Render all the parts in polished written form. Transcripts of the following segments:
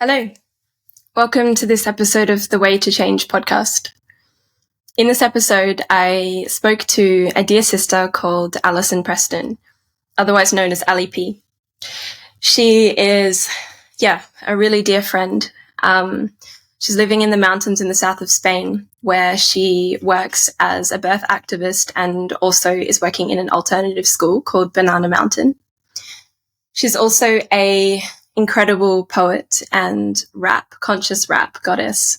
Hello. Welcome to this episode of the Way to Change podcast. In this episode, I spoke to a dear sister called Alison Preston, otherwise known as Ali P. She is, a really dear friend. She's living in the mountains in the south of Spain, where she works as a birth activist and also is working in an alternative school called Banana Mountain. She's also a incredible poet and conscious rap goddess.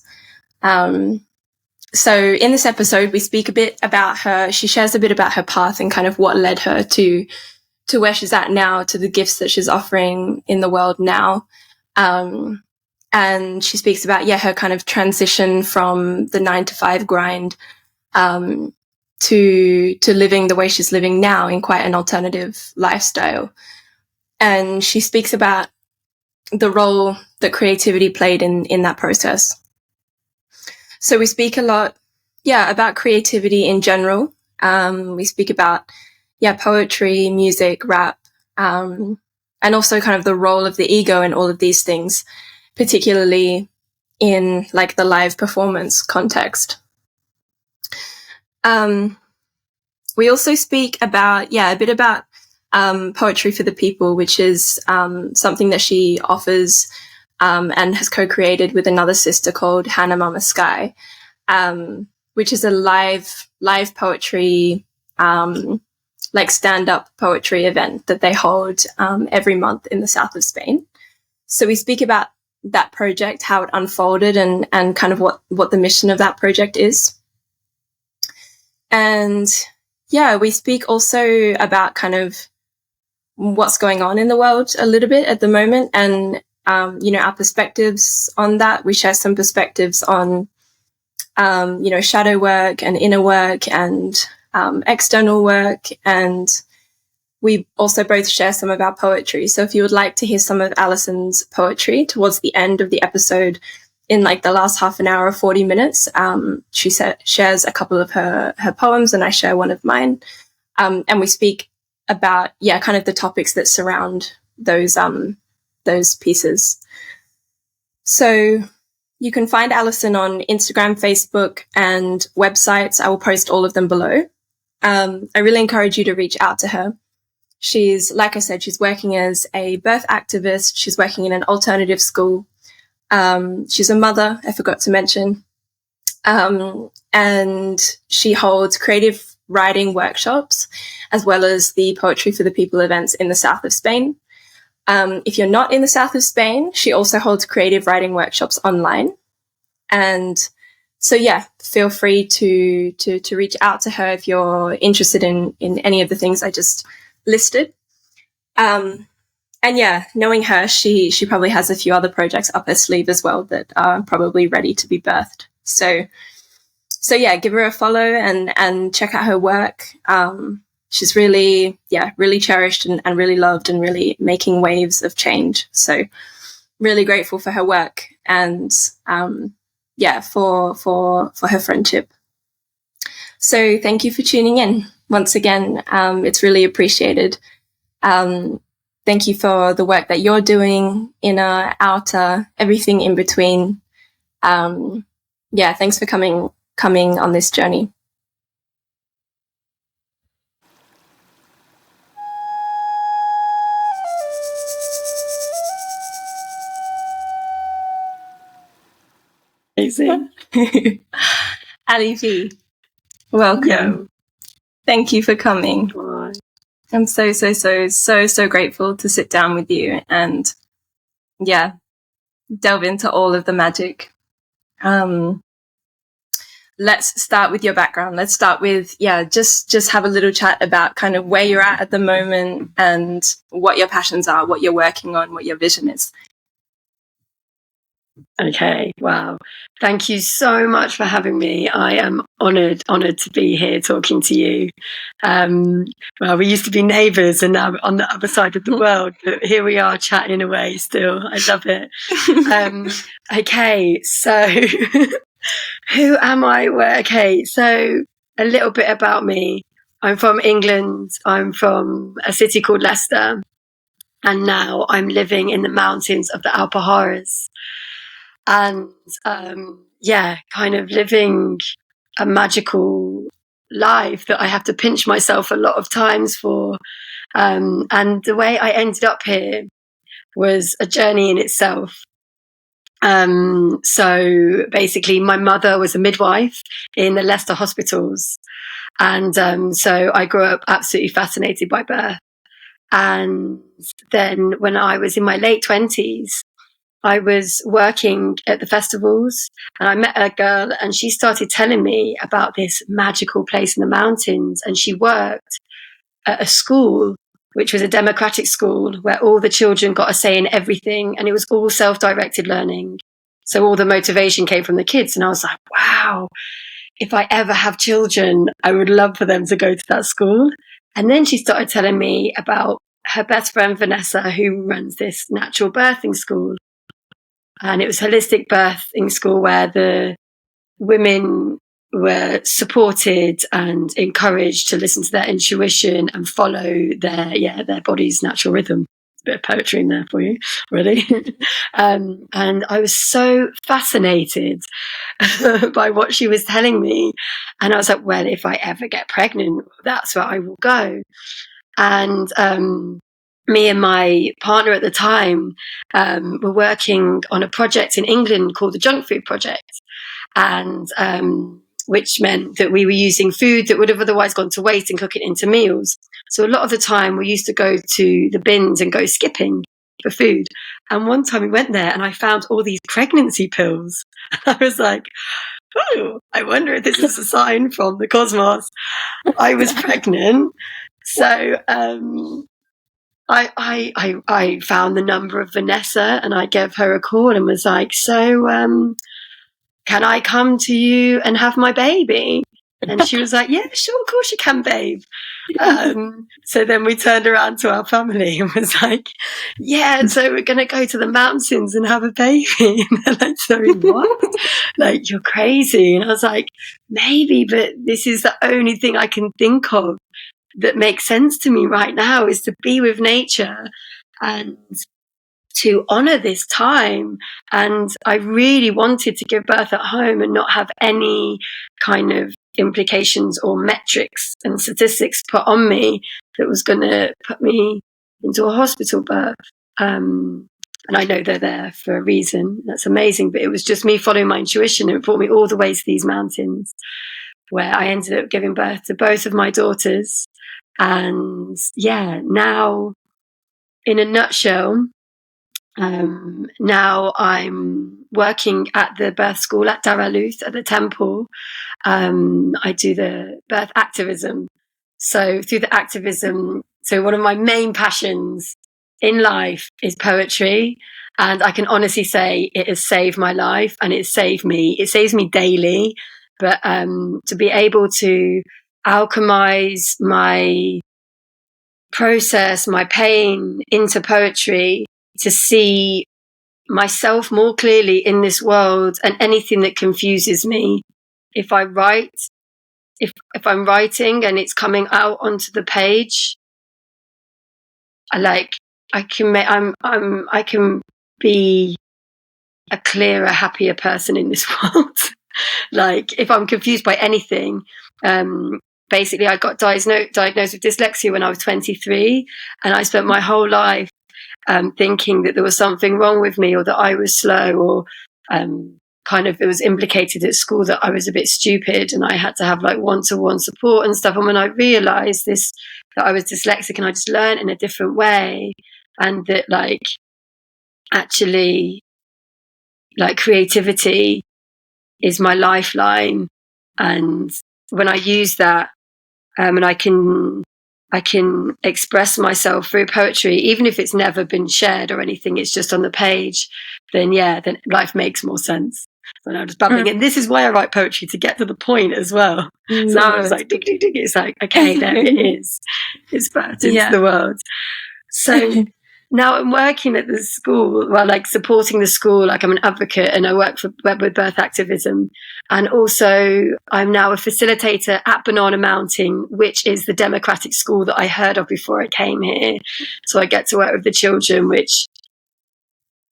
So in this episode, we speak a bit about her. She shares a bit about her path and kind of what led her to where she's at now, to the gifts that she's offering in the world now. And she speaks about, her kind of transition from the 9-to-5 grind, to living the way she's living now in quite an alternative lifestyle. And she speaks about the role that creativity played in that process. So we speak a lot, about creativity in general. We speak about, poetry, music, rap, and also kind of the role of the ego in all of these things, particularly in like the live performance context. We also speak about, a bit about Poetry for the People, which is something that she offers and has co-created with another sister called Hannah Mama Sky, which is a live poetry, like stand-up poetry event that they hold every month in the south of Spain. So we speak about that project, how it unfolded, and kind of what the mission of that project is. And we speak also about kind of what's going on in the world a little bit at the moment, and our perspectives on that. We share some perspectives on shadow work and inner work and external work, and we also both share some of our poetry. So if you would like to hear some of Alison's poetry towards the end of the episode, in like the last half an hour or 40 minutes, she shares a couple of her poems and I share one of mine, and we speak about kind of the topics that surround those pieces. So you can find Alison on Instagram, Facebook, and websites. I will post all of them below. I really encourage you to reach out to her. She's, like I said, she's working as a birth activist. She's working in an alternative school. She's a mother, I forgot to mention. And she holds creative writing workshops, as well as the Poetry for the People events in the south of Spain. If you're not in the south of Spain, she also holds creative writing workshops online. And so, feel free to reach out to her if you're interested in any of the things I just listed. And knowing her, she probably has a few other projects up her sleeve as well that are probably ready to be birthed. So give her a follow and check out her work. She's really cherished and really loved and really making waves of change. So really grateful for her work and, for her friendship. So thank you for tuning in once again. It's really appreciated. Thank you for the work that you're doing, inner, outer, everything in between. Thanks for coming on this journey. Amazing. Ali P, welcome. Yeah. Thank you for coming. Bye. I'm so grateful to sit down with you and delve into all of the magic. Let's start with your background. Let's start with, just have a little chat about kind of where you're at the moment and what your passions are, what you're working on, what your vision is. Okay, wow. Thank you so much for having me. I am honoured to be here talking to you. Well, we used to be neighbours and now we're on the other side of the world, but here we are chatting away still. I love it. Okay, so who am I? Well, okay, so a little bit about me. I'm from England. I'm from a city called Leicester. And now I'm living in the mountains of the Alpujarras, and kind of living a magical life that I have to pinch myself a lot of times for. And the way I ended up here was a journey in itself. So basically, my mother was a midwife in the Leicester hospitals. And so I grew up absolutely fascinated by birth. And then when I was in my late 20s, I was working at the festivals, and I met a girl, and she started telling me about this magical place in the mountains. And she worked at a school, which was a democratic school where all the children got a say in everything, and it was all self-directed learning. So all the motivation came from the kids. And I was like, wow, if I ever have children, I would love for them to go to that school. And then she started telling me about her best friend, Vanessa, who runs this natural birthing school. And it was holistic birthing school where the women were supported and encouraged to listen to their intuition and follow their body's natural rhythm. A bit of poetry in there for you, really. And I was so fascinated by what she was telling me. And I was like, well, if I ever get pregnant, that's where I will go. And me and my partner at the time were working on a project in England called the Junk Food Project. And which meant that we were using food that would have otherwise gone to waste and cook it into meals. So a lot of the time we used to go to the bins and go skipping for food. And one time we went there and I found all these pregnancy pills. I was like, oh, I wonder if this is a sign from the cosmos. I was pregnant. So I found the number of Vanessa and I gave her a call and was like, so can I come to you and have my baby? And she was like, yeah, sure, of course you can, babe. So then we turned around to our family and was like, yeah, so we're going to go to the mountains and have a baby. And they're like, sorry, what? Like, you're crazy. And I was like, maybe, but this is the only thing I can think of that makes sense to me right now, is to be with nature and to honor this time. And I really wanted to give birth at home and not have any kind of implications or metrics and statistics put on me that was going to put me into a hospital birth. And I know they're there for a reason. That's amazing. But it was just me following my intuition. And it brought me all the way to these mountains, where I ended up giving birth to both of my daughters. And yeah, now in a nutshell, now I'm working at the birth school at Daraluth at the temple. I do the birth activism. So through the activism, so one of my main passions in life is poetry. And I can honestly say it has saved my life, and it saved me. It saves me daily. But to be able to alchemize my process, my pain into poetry, to see myself more clearly in this world, and anything that confuses me. If I write, if I'm writing and it's coming out onto the page, I can be a clearer, happier person in this world. Like, if I'm confused by anything, basically I got diagnosed with dyslexia when I was 23, and I spent my whole life thinking that there was something wrong with me, or that I was slow, or kind of it was implicated at school that I was a bit stupid and I had to have like one-to-one support and stuff. And when I realized this, that I was dyslexic and I just learned in a different way, and that like actually like creativity is my lifeline, and when I use that and I can express myself through poetry, even if it's never been shared or anything, it's just on the page, then life makes more sense. So now I'm just babbling. And this is why I write poetry, to get to the point as well. So it's like, dig, it's like, okay, there it is. It's birthed into the world. So now I'm working at the school, well, like supporting the school, like I'm an advocate and I work with birth activism. And also I'm now a facilitator at Banana Mountain, which is the democratic school that I heard of before I came here. So I get to work with the children, which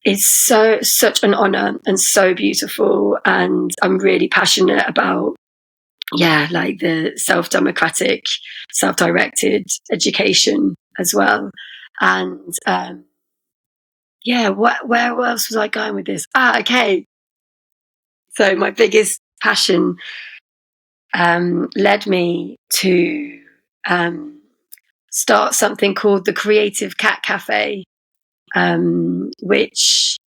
is such an honor and so beautiful. And I'm really passionate about, like the self-democratic, self-directed education as well. And, where else was I going with this? Okay. So my biggest passion led me to start something called the Creative Cat Cafe, which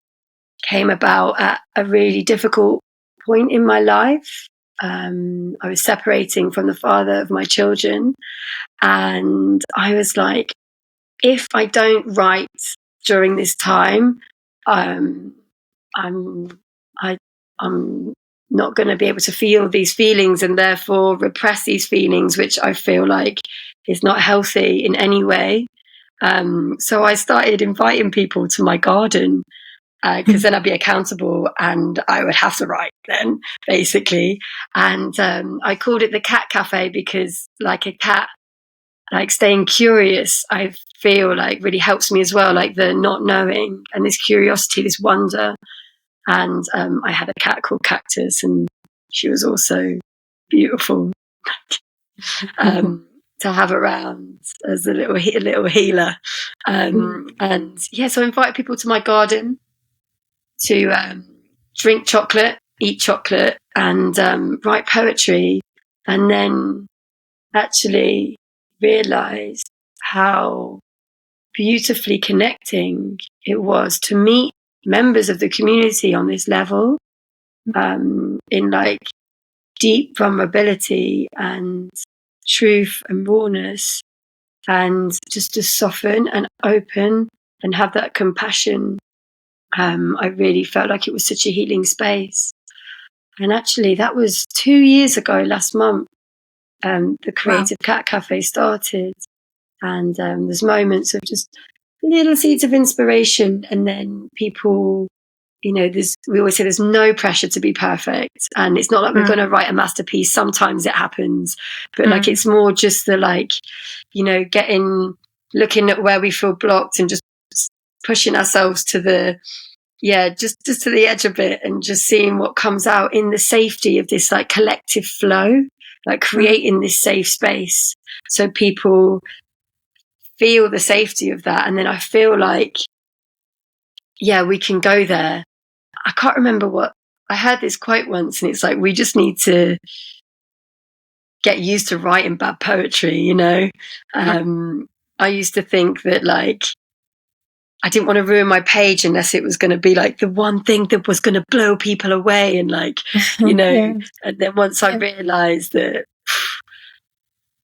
came about at a really difficult point in my life. I was separating from the father of my children, and I was like, if I don't write during this time, I'm I, I'm not going to be able to feel these feelings and therefore repress these feelings, which I feel like is not healthy in any way. So I started inviting people to my garden because then I'd be accountable and I would have to write then, basically. And I called it the Cat Cafe because, like a cat, like staying curious, I feel like really helps me as well, like the not knowing and this curiosity, this wonder. And I had a cat called Cactus, and she was also beautiful to have around as a little healer. And so I invite people to my garden to drink chocolate, eat chocolate, and write poetry, and then actually realize how beautifully connecting it was to meet members of the community on this level, in like deep vulnerability and truth and rawness, and just to soften and open and have that compassion. I really felt like it was such a healing space. And actually, that was 2 years ago, last month, the Creative Cat Cafe started. And there's moments of just little seeds of inspiration. And then people, we always say there's no pressure to be perfect. And it's not like we're going to write a masterpiece. Sometimes it happens. But like, it's more just the looking at where we feel blocked and just pushing ourselves to the, just to the edge of it and just seeing what comes out in the safety of this like collective flow, like creating this safe space so people feel the safety of that. And then I feel like, we can go there. I can't remember what I heard this quote once, and it's like, we just need to get used to writing bad poetry, I used to think that like I didn't want to ruin my page unless it was going to be like the one thing that was going to blow people away, and like, and then once I realized that,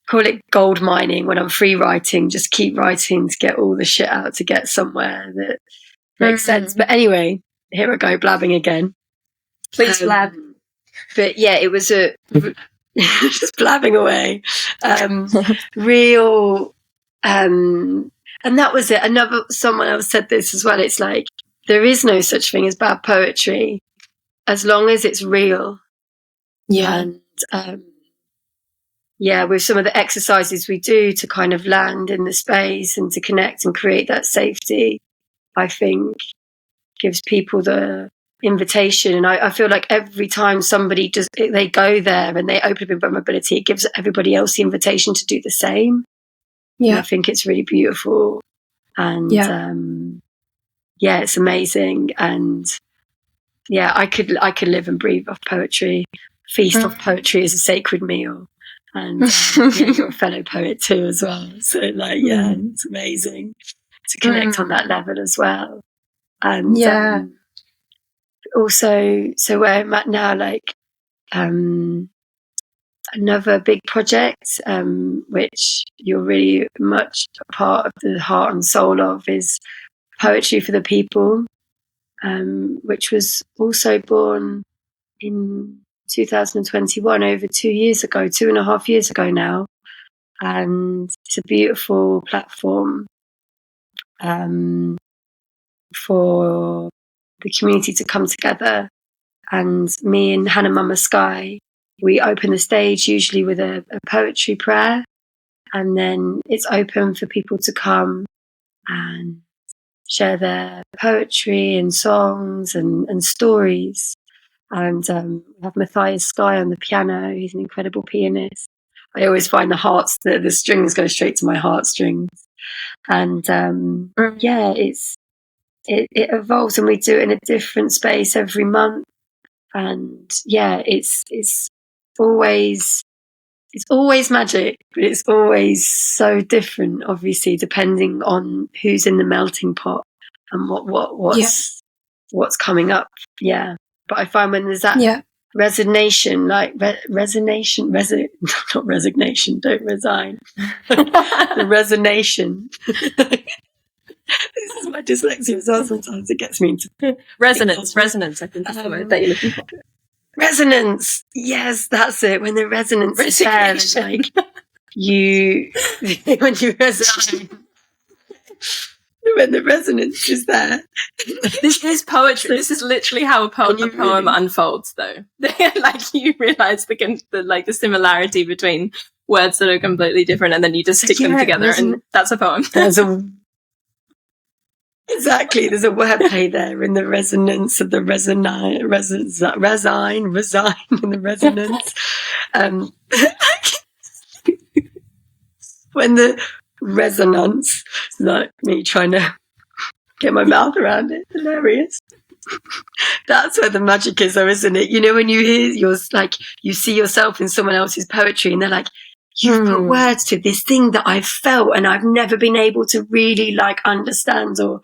call it gold mining when I'm free writing, just keep writing to get all the shit out to get somewhere that makes sense. But anyway, here I go blabbing again. Please blab. But it was just blabbing away. Real, and that was it. Someone else said this as well. It's like, there is no such thing as bad poetry as long as it's real. Yeah. And, with some of the exercises we do to kind of land in the space and to connect and create that safety, I think gives people the invitation. And I feel like every time somebody they go there and they open up in vulnerability, it gives everybody else the invitation to do the same. Yeah. And I think it's really beautiful. And it's amazing. And I could live and breathe off poetry, feast off poetry as a sacred meal. And you're a fellow poet too as well. So like, it's amazing to connect on that level as well. And also, so where I'm at now, like another big project, which you're really much a part of the heart and soul of, is Poetry for the People, which was also born in 2021, over 2.5 years ago now. And it's a beautiful platform for the community to come together. And me and Hannah Mama Sky, we open the stage usually with a poetry prayer, and then it's open for people to come and share their poetry and songs and stories. And we have Matthias Sky on the piano. He's an incredible pianist. I always find the strings go straight to my heartstrings. And it evolves, and we do it in a different space every month. And it's always magic, but it's always so different, obviously, depending on who's in the melting pot and what's coming up. Yeah. But I find when there's that resignation, like not resignation, don't resign. The resonation. This is my dyslexia as well. Sometimes it gets me into resonance. I think is the word that you're looking for. Resonance. Yes, that's it. When the resonance is there, like when you resign. When the resonance is there. This is poetry. This is literally how a poem unfolds, though. Like you realise the similarity between words that are completely different, and then you just stick them together, and that's a poem. Exactly. There's a wordplay there in the resonance of the resign in the resonance. When the resonance, like me trying to get my mouth around it, hilarious. That's where the magic is, though, isn't it? You know, when you hear you see yourself in someone else's poetry, and they're like, you've put words to this thing that I've felt and I've never been able to really understand or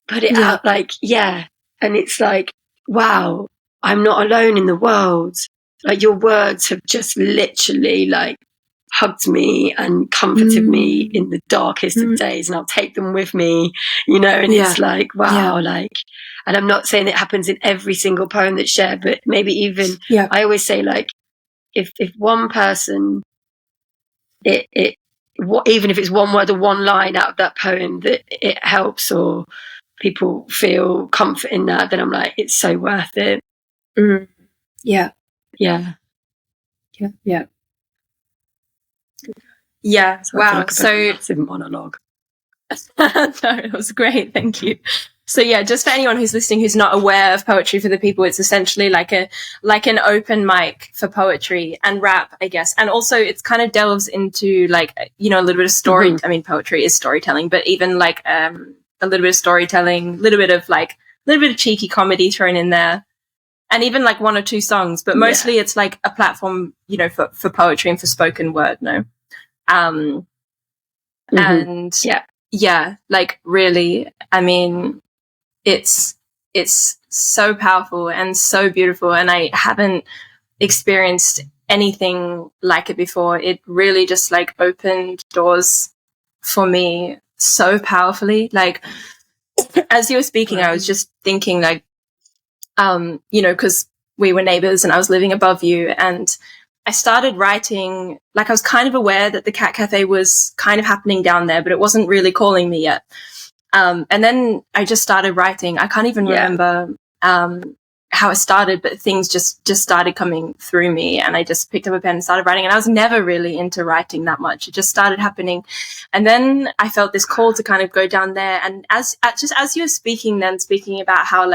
put it out. And it's like, wow, I'm not alone in the world. Like, your words have just literally hugged me and comforted me in the darkest of days, and I'll take them with me, and it's like, wow, and I'm not saying it happens in every single poem that's shared, but maybe even, I always say, if one person, even if it's one word or one line out of that poem that it helps or people feel comfort in that, then I'm like, it's so worth it. Yeah. So wow. So massive monologue. No, it was great. Thank you. So just for anyone who's listening who's not aware of Poetry for the People, it's essentially like an open mic for poetry and rap, I guess. And also it's kind of delves into a little bit of story. I mean, poetry is storytelling, but even a little bit of storytelling, a little bit of cheeky comedy thrown in there. And even one or two songs, but mostly it's a platform, for poetry and for spoken word, no? And really, I mean, it's so powerful and so beautiful, and I haven't experienced anything like it before. It really just opened doors for me so powerfully. As you were speaking, I was just thinking because we were neighbors and I was living above you, and I started writing, I was kind of aware that the Cat Cafe was kind of happening down there, but it wasn't really calling me yet. And then I just started writing. I can't even remember how it started, but things just started coming through me, and I just picked up a pen and started writing. And I was never really into writing that much. It just started happening. And then I felt this call to kind of go down there. And as you were speaking about how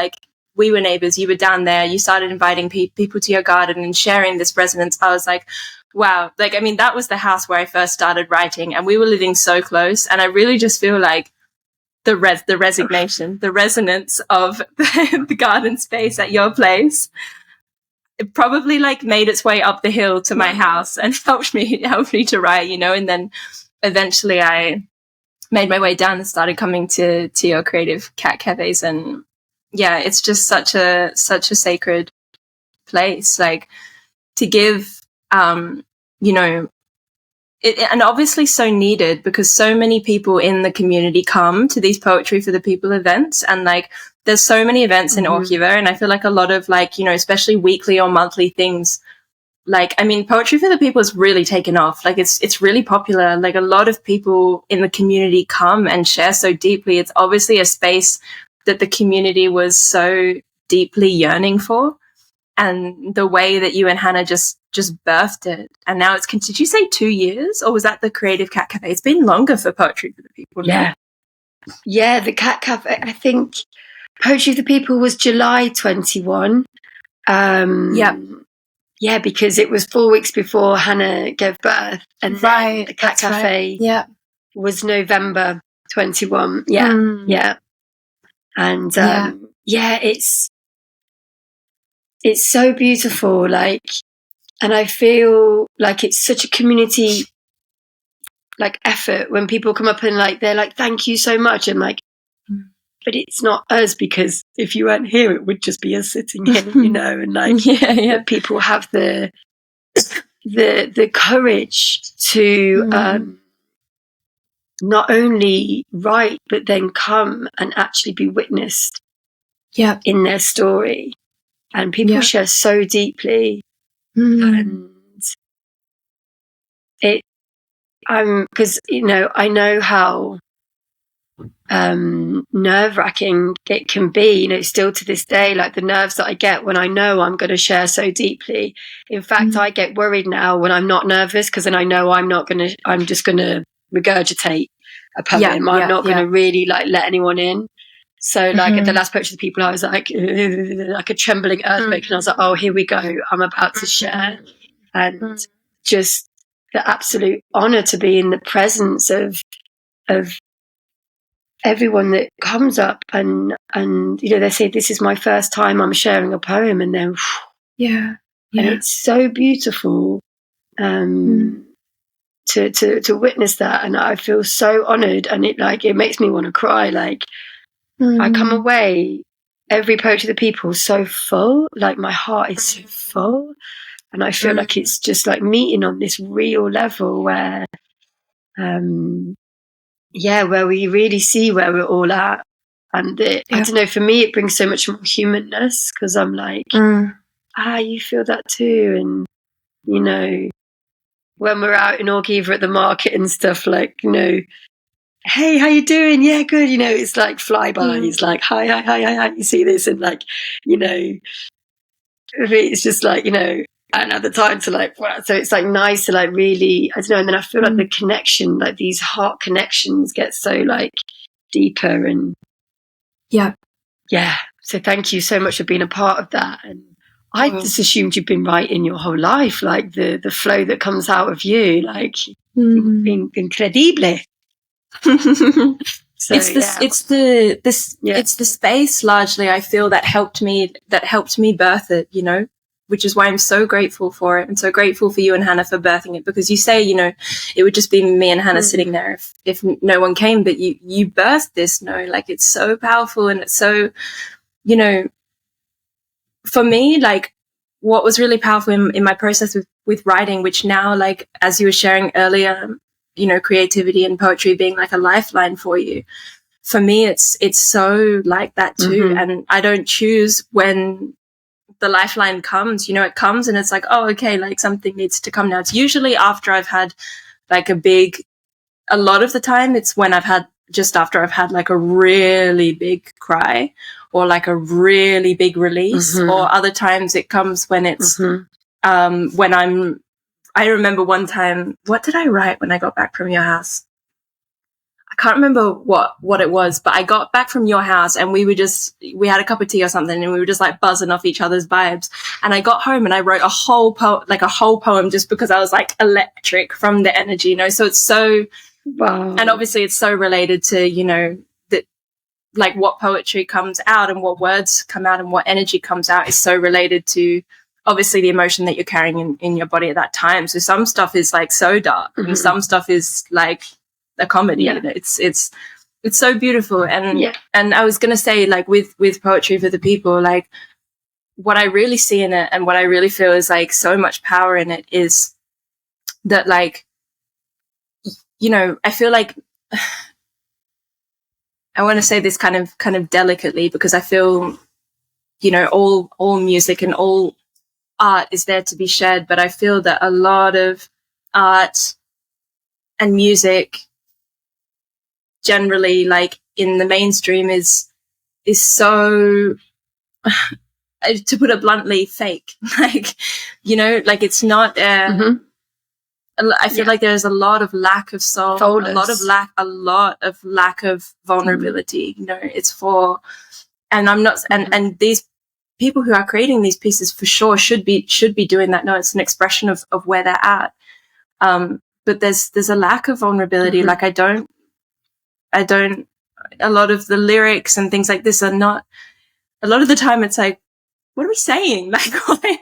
we were neighbors, you were down there, you started inviting people to your garden and sharing this resonance. I was like, wow. I mean, that was the house where I first started writing, and we were living so close. And I really just feel the resignation, the resonance of the garden space at your place, it probably made its way up the hill to my house and helped me to write, and then eventually I made my way down and started coming to your creative cat cafes. And it's just such a sacred place, to give, and obviously so needed, because so many people in the community come to these Poetry for the People events, and there's so many events in Orchiva, and I feel a lot of especially weekly or monthly things like, I mean, Poetry for the People has really taken off. Like, it's really popular. Like, a lot of people in the community come and share so deeply. It's obviously a space that the community was so deeply yearning for. And the way that you and Hannah just birthed it. And now it's, did you say 2 years? Or was that the Creative Cat Cafe? It's been longer for Poetry for the People. Yeah. Yeah, the Cat Cafe, I think Poetry for the People was July 21. Yeah, because it was 4 weeks before Hannah gave birth. And then the Cat Cafe was November 21. Yeah, yeah. And it's so beautiful, like, and I feel like it's such a community like effort when people come up and like they're like, thank you so much. I'm like, but it's not us, because if you weren't here it would just be us sitting here, you know, and like that people have the courage to not only write but then come and actually be witnessed in their story. And people share so deeply. And because, you know, I know how nerve-wracking it can be, you know, still to this day, like the nerves that I get when I know I'm going to share so deeply. In fact, I get worried now when I'm not nervous, because then I know I'm just going to regurgitate a poem. I'm not going to really like let anyone in. So like at the last Poetry of the People, I was like a trembling earthquake, and I was like, oh, here we go, I'm about to share. And just the absolute honor to be in the presence of everyone that comes up, and you know, they say, this is my first time I'm sharing a poem, and then and it's so beautiful to witness that. And I feel so honored, and it makes me want to cry. Like I come away every Poetry of the People so full, like my heart is so full, and I feel like it's just like meeting on this real level where where we really see where we're all at. And I don't know, for me it brings so much more humanness, because I'm like, you feel that too. And you know, when we're out in Orgiva at the market and stuff, like, you know, hey, how you doing? Yeah, good. You know, it's like flybys, like hi, you see this, and like, you know, it's just like, you know, and at the time to like, wow. So it's like nice to like really, I don't know, and then I feel like the connection, like these heart connections get so like deeper. And so thank you so much for being a part of that. And I just assumed you've been writing your whole life, like the flow that comes out of you, like incredible. So, it's the space largely, I feel, that helped me birth it, you know, which is why I'm so grateful for it, and so grateful for you and Hannah for birthing it, because you say, you know, it would just be me and Hannah sitting there if no one came, but you birthed this. No, like, it's so powerful, and it's so, you know, for me, like, what was really powerful in my process with writing, which now, like, as you were sharing earlier, you know, creativity and poetry being like a lifeline for you. For me, it's so like that too. And I don't choose when the lifeline comes, you know, it comes and it's like, oh, okay, like something needs to come now. It's usually after I've had like a lot of the time it's when just after I've had like a really big cry or like a really big release, or other times it comes when it's, when I remember one time, what did I write when I got back from your house? I can't remember what it was, but I got back from your house and we had a cup of tea or something, and we were just like buzzing off each other's vibes. And I got home and I wrote a whole poem just because I was like electric from the energy, you know? So it's so, and obviously it's so related to, you know, that like what poetry comes out and what words come out and what energy comes out is so related to obviously the emotion that you're carrying in your body at that time. So some stuff is like so dark and some stuff is like a comedy. You know, it's so beautiful. And and I was gonna say, like, with Poetry for the People, like what I really see in it and what I really feel is like so much power in it is that, like, you know, I feel like I want to say this kind of delicately, because I feel, you know, all music and all art is there to be shared, but I feel that a lot of art and music generally, like in the mainstream, is so to put it bluntly, fake. Like, you know, like it's not I feel like there's a lot of lack of soul, Soulless. a lot of lack of vulnerability. You know, it's for, and I'm not, and these people who are creating these pieces for sure should be doing that. No, it's an expression of where they're at. But there's a lack of vulnerability. Like I don't, a lot of the lyrics and things like this are not, a lot of the time it's like, what are we saying? Like, why?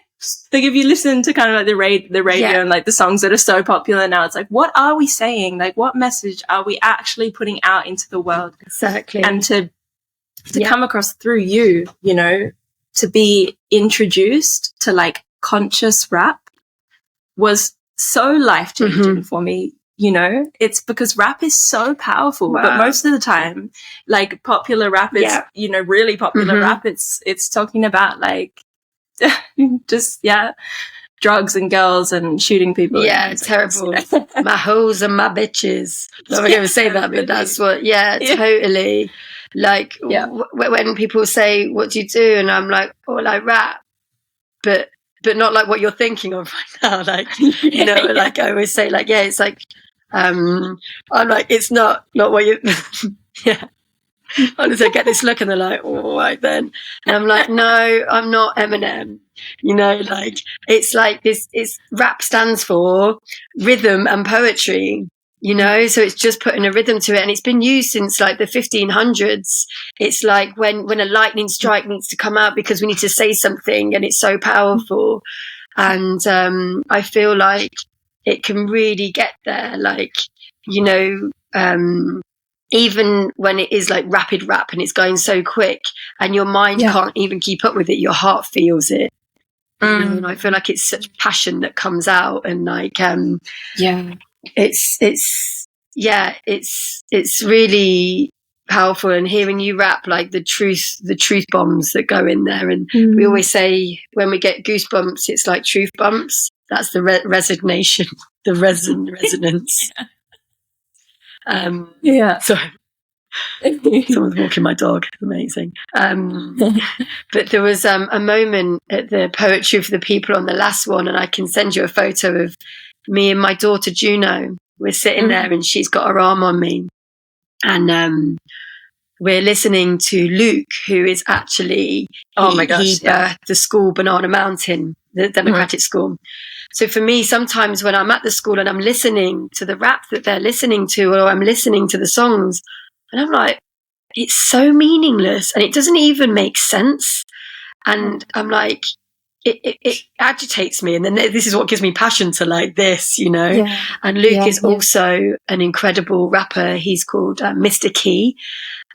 Like if you listen to kind of like the radio and like the songs that are so popular now, it's like, what are we saying? Like, what message are we actually putting out into the world? Exactly. And to come across through you know, to be introduced to like conscious rap was so life-changing for me. You know, it's because rap is so powerful, but most of the time, like popular rap is, you know, really popular rap. It's talking about like just drugs and girls and shooting people. Yeah, terrible. You know? My hoes and my bitches. I'm not going to say that, but that's what. Yeah, totally. Like when people say, "What do you do?" and I'm like, "Oh, like rap," but not like what you're thinking of right now. Like you know, like I always say, like it's like I'm like it's not what you. Honestly, I get this look and they're like, all right then. And I'm like, no, I'm not Eminem. You know, like, it's like this, rap stands for rhythm and poetry, you know, so it's just putting a rhythm to it. And it's been used since like the 1500s. It's like when a lightning strike needs to come out because we need to say something and it's so powerful. And I feel like it can really get there. Like, you know, even when it is like rapid rap and it's going so quick and your mind can't even keep up with it, your heart feels it. You know, and I feel like it's such passion that comes out and like, it's really powerful. And hearing you rap like the truth bombs that go in there. And we always say when we get goosebumps, it's like truth bumps. That's the resignation, the resonance. Sorry. Someone's walking my dog. Amazing. But there was a moment at the Poetry of the People on the last one, and I can send you a photo of me and my daughter Juno. We're sitting there and she's got her arm on me. And we're listening to Luke, who is actually, he birthed the school Banana Mountain, the Democratic school. So for me, sometimes when I'm at the school and I'm listening to the rap that they're listening to, or I'm listening to the songs, and I'm like, it's so meaningless and it doesn't even make sense. And I'm like, it agitates me. And then this is what gives me passion to like this, you know. Yeah. And Luke is also an incredible rapper. He's called Mr. Key.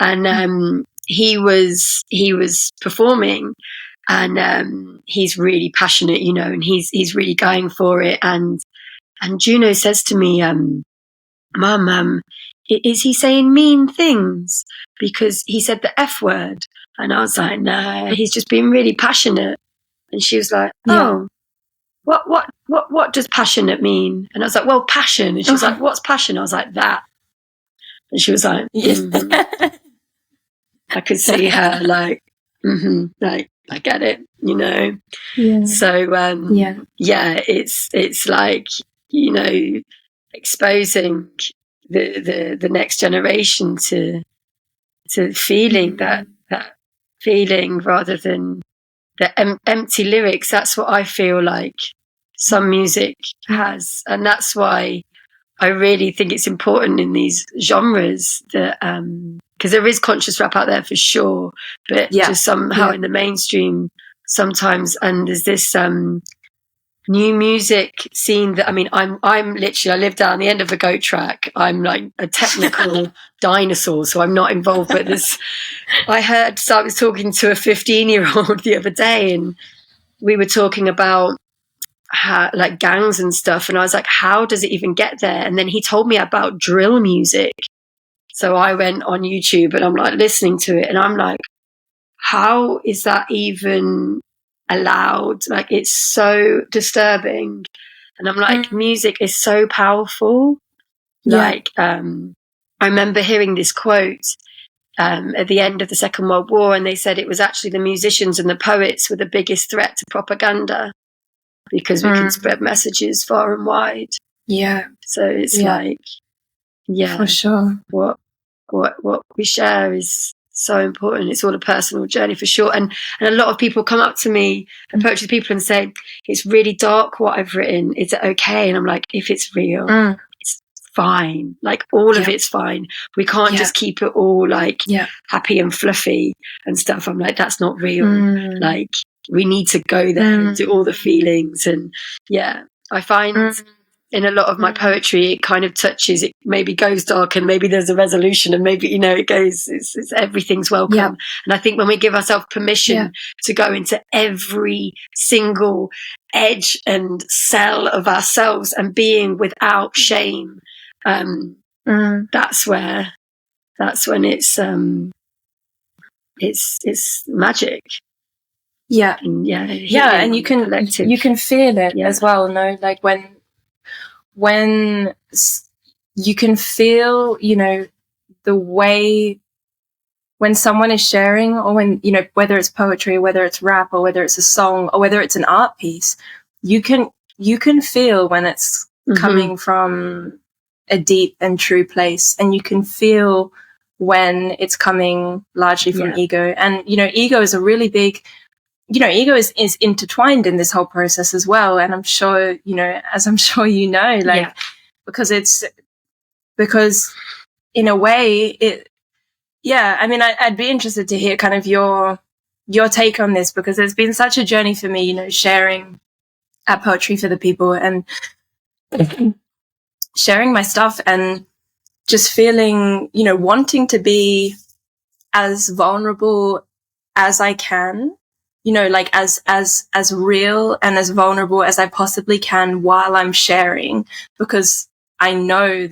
And he was performing. And he's really passionate, you know, and he's really going for it. And Juno says to me, Mum, is he saying mean things? Because he said the F word. And I was like, no, he's just being really passionate. And she was like, oh, what does passionate mean? And I was like, well, passion. And she was like, what's passion? I was like, that. And she was like, I could see her like, like, I get it, you know. Yeah. So it's like, you know, exposing the next generation to feeling that feeling rather than the empty lyrics. That's what I feel like some music has, and that's why I really think it's important in these genres that because there is conscious rap out there for sure, but just somehow in the mainstream sometimes. And there's this new music scene that, I mean, I'm literally, I live down the end of a goat track. I'm like a technical dinosaur, so I'm not involved. But I was talking to a 15-year-old the other day, and we were talking about how, like, gangs and stuff. And I was like, how does it even get there? And then he told me about drill music. So I went on YouTube and I'm like listening to it, and I'm like, how is that even aloud. Like, it's so disturbing. And I'm like, music is so powerful. Like, I remember hearing this quote at the end of the Second World War, and they said it was actually the musicians and the poets were the biggest threat to propaganda, because we could spread messages far and wide. Yeah. So it's like, yeah, for sure. What we share is so important. It's all a personal journey for sure. And a lot of people come up to me, approach the people and say, it's really dark what I've written. Is it okay? And I'm like, if it's real, it's fine. Like, all of it's fine. We can't just keep it all like happy and fluffy and stuff. I'm like, that's not real. Like, we need to go there and do all the feelings. And I find in a lot of my poetry, it kind of touches, it maybe goes dark, and maybe there's a resolution, and maybe, it goes, it's everything's welcome. And I think when we give ourselves permission to go into every single edge and cell of ourselves and being without shame, that's when it's magic. And and you can feel it as well. No, like when you can feel, the way when someone is sharing, or when, whether it's poetry, whether it's rap, or whether it's a song, or whether it's an art piece, you can feel when it's coming from a deep and true place, and you can feel when it's coming largely from ego. And, ego is a really big, ego is intertwined in this whole process as well. And I'm sure, as I'm sure because in a way I'd be interested to hear kind of your take on this, because it's been such a journey for me, sharing our poetry for the people and sharing my stuff, and just feeling, wanting to be as vulnerable as I can, like as real and as vulnerable as I possibly can while I'm sharing, because I know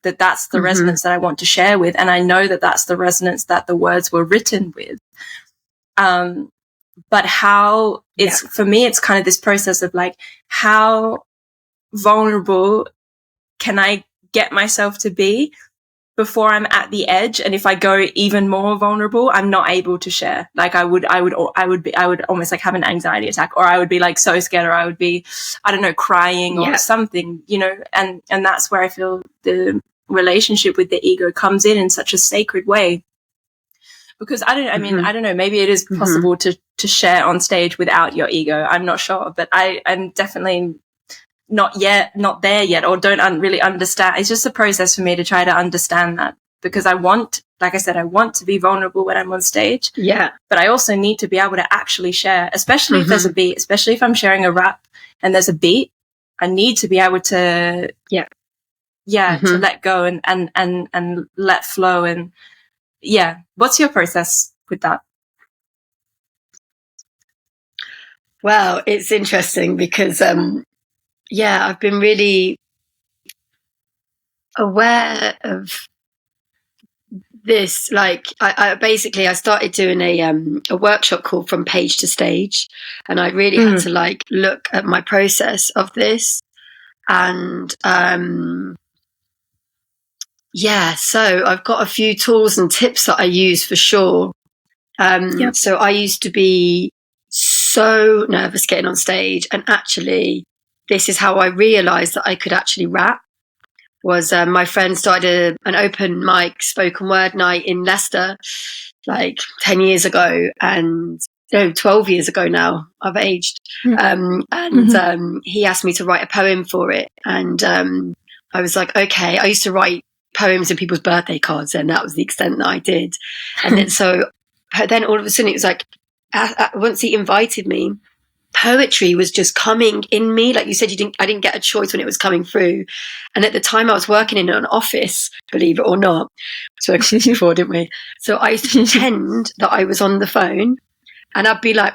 that's the resonance that I want to share with, and I know that that's the resonance that the words were written with. But how it's for me, it's kind of this process of like, how vulnerable can I get myself to be before I'm at the edge? And if I go even more vulnerable, I'm not able to share. Like, I would almost like have an anxiety attack, or I would be like so scared, or I would be, I don't know, crying or something, and that's where I feel the relationship with the ego comes in such a sacred way. Because I don't know, maybe it is possible to share on stage without your ego. I'm not sure, but I'm definitely not there yet, or don't really understand. It's just a process for me to try to understand that, because I want to be vulnerable when I'm on stage. Yeah. But I also need to be able to actually share, especially if there's a beat, especially if I'm sharing a rap and there's a beat. I need to be able to to let go and let flow. And what's your process with that? Well, it's interesting because I've been really aware of this. Like, I started doing a workshop called From Page to Stage, and I really had to like look at my process of this. And so I've got a few tools and tips that I use for sure. So I used to be so nervous getting on stage, and actually this is how I realized that I could actually rap. Was my friend started an open mic spoken word night in Leicester like 10 years ago, and 12 years ago now. I've aged. He asked me to write a poem for it, and I was like, okay. I used to write poems in people's birthday cards, and that was the extent that I did. And then all of a sudden it was like, once he invited me, poetry was just coming in me. Like you said, I didn't get a choice when it was coming through. And at the time I was working in an office, believe it or not. So before, didn't we? So I used to pretend that I was on the phone, and I'd be like,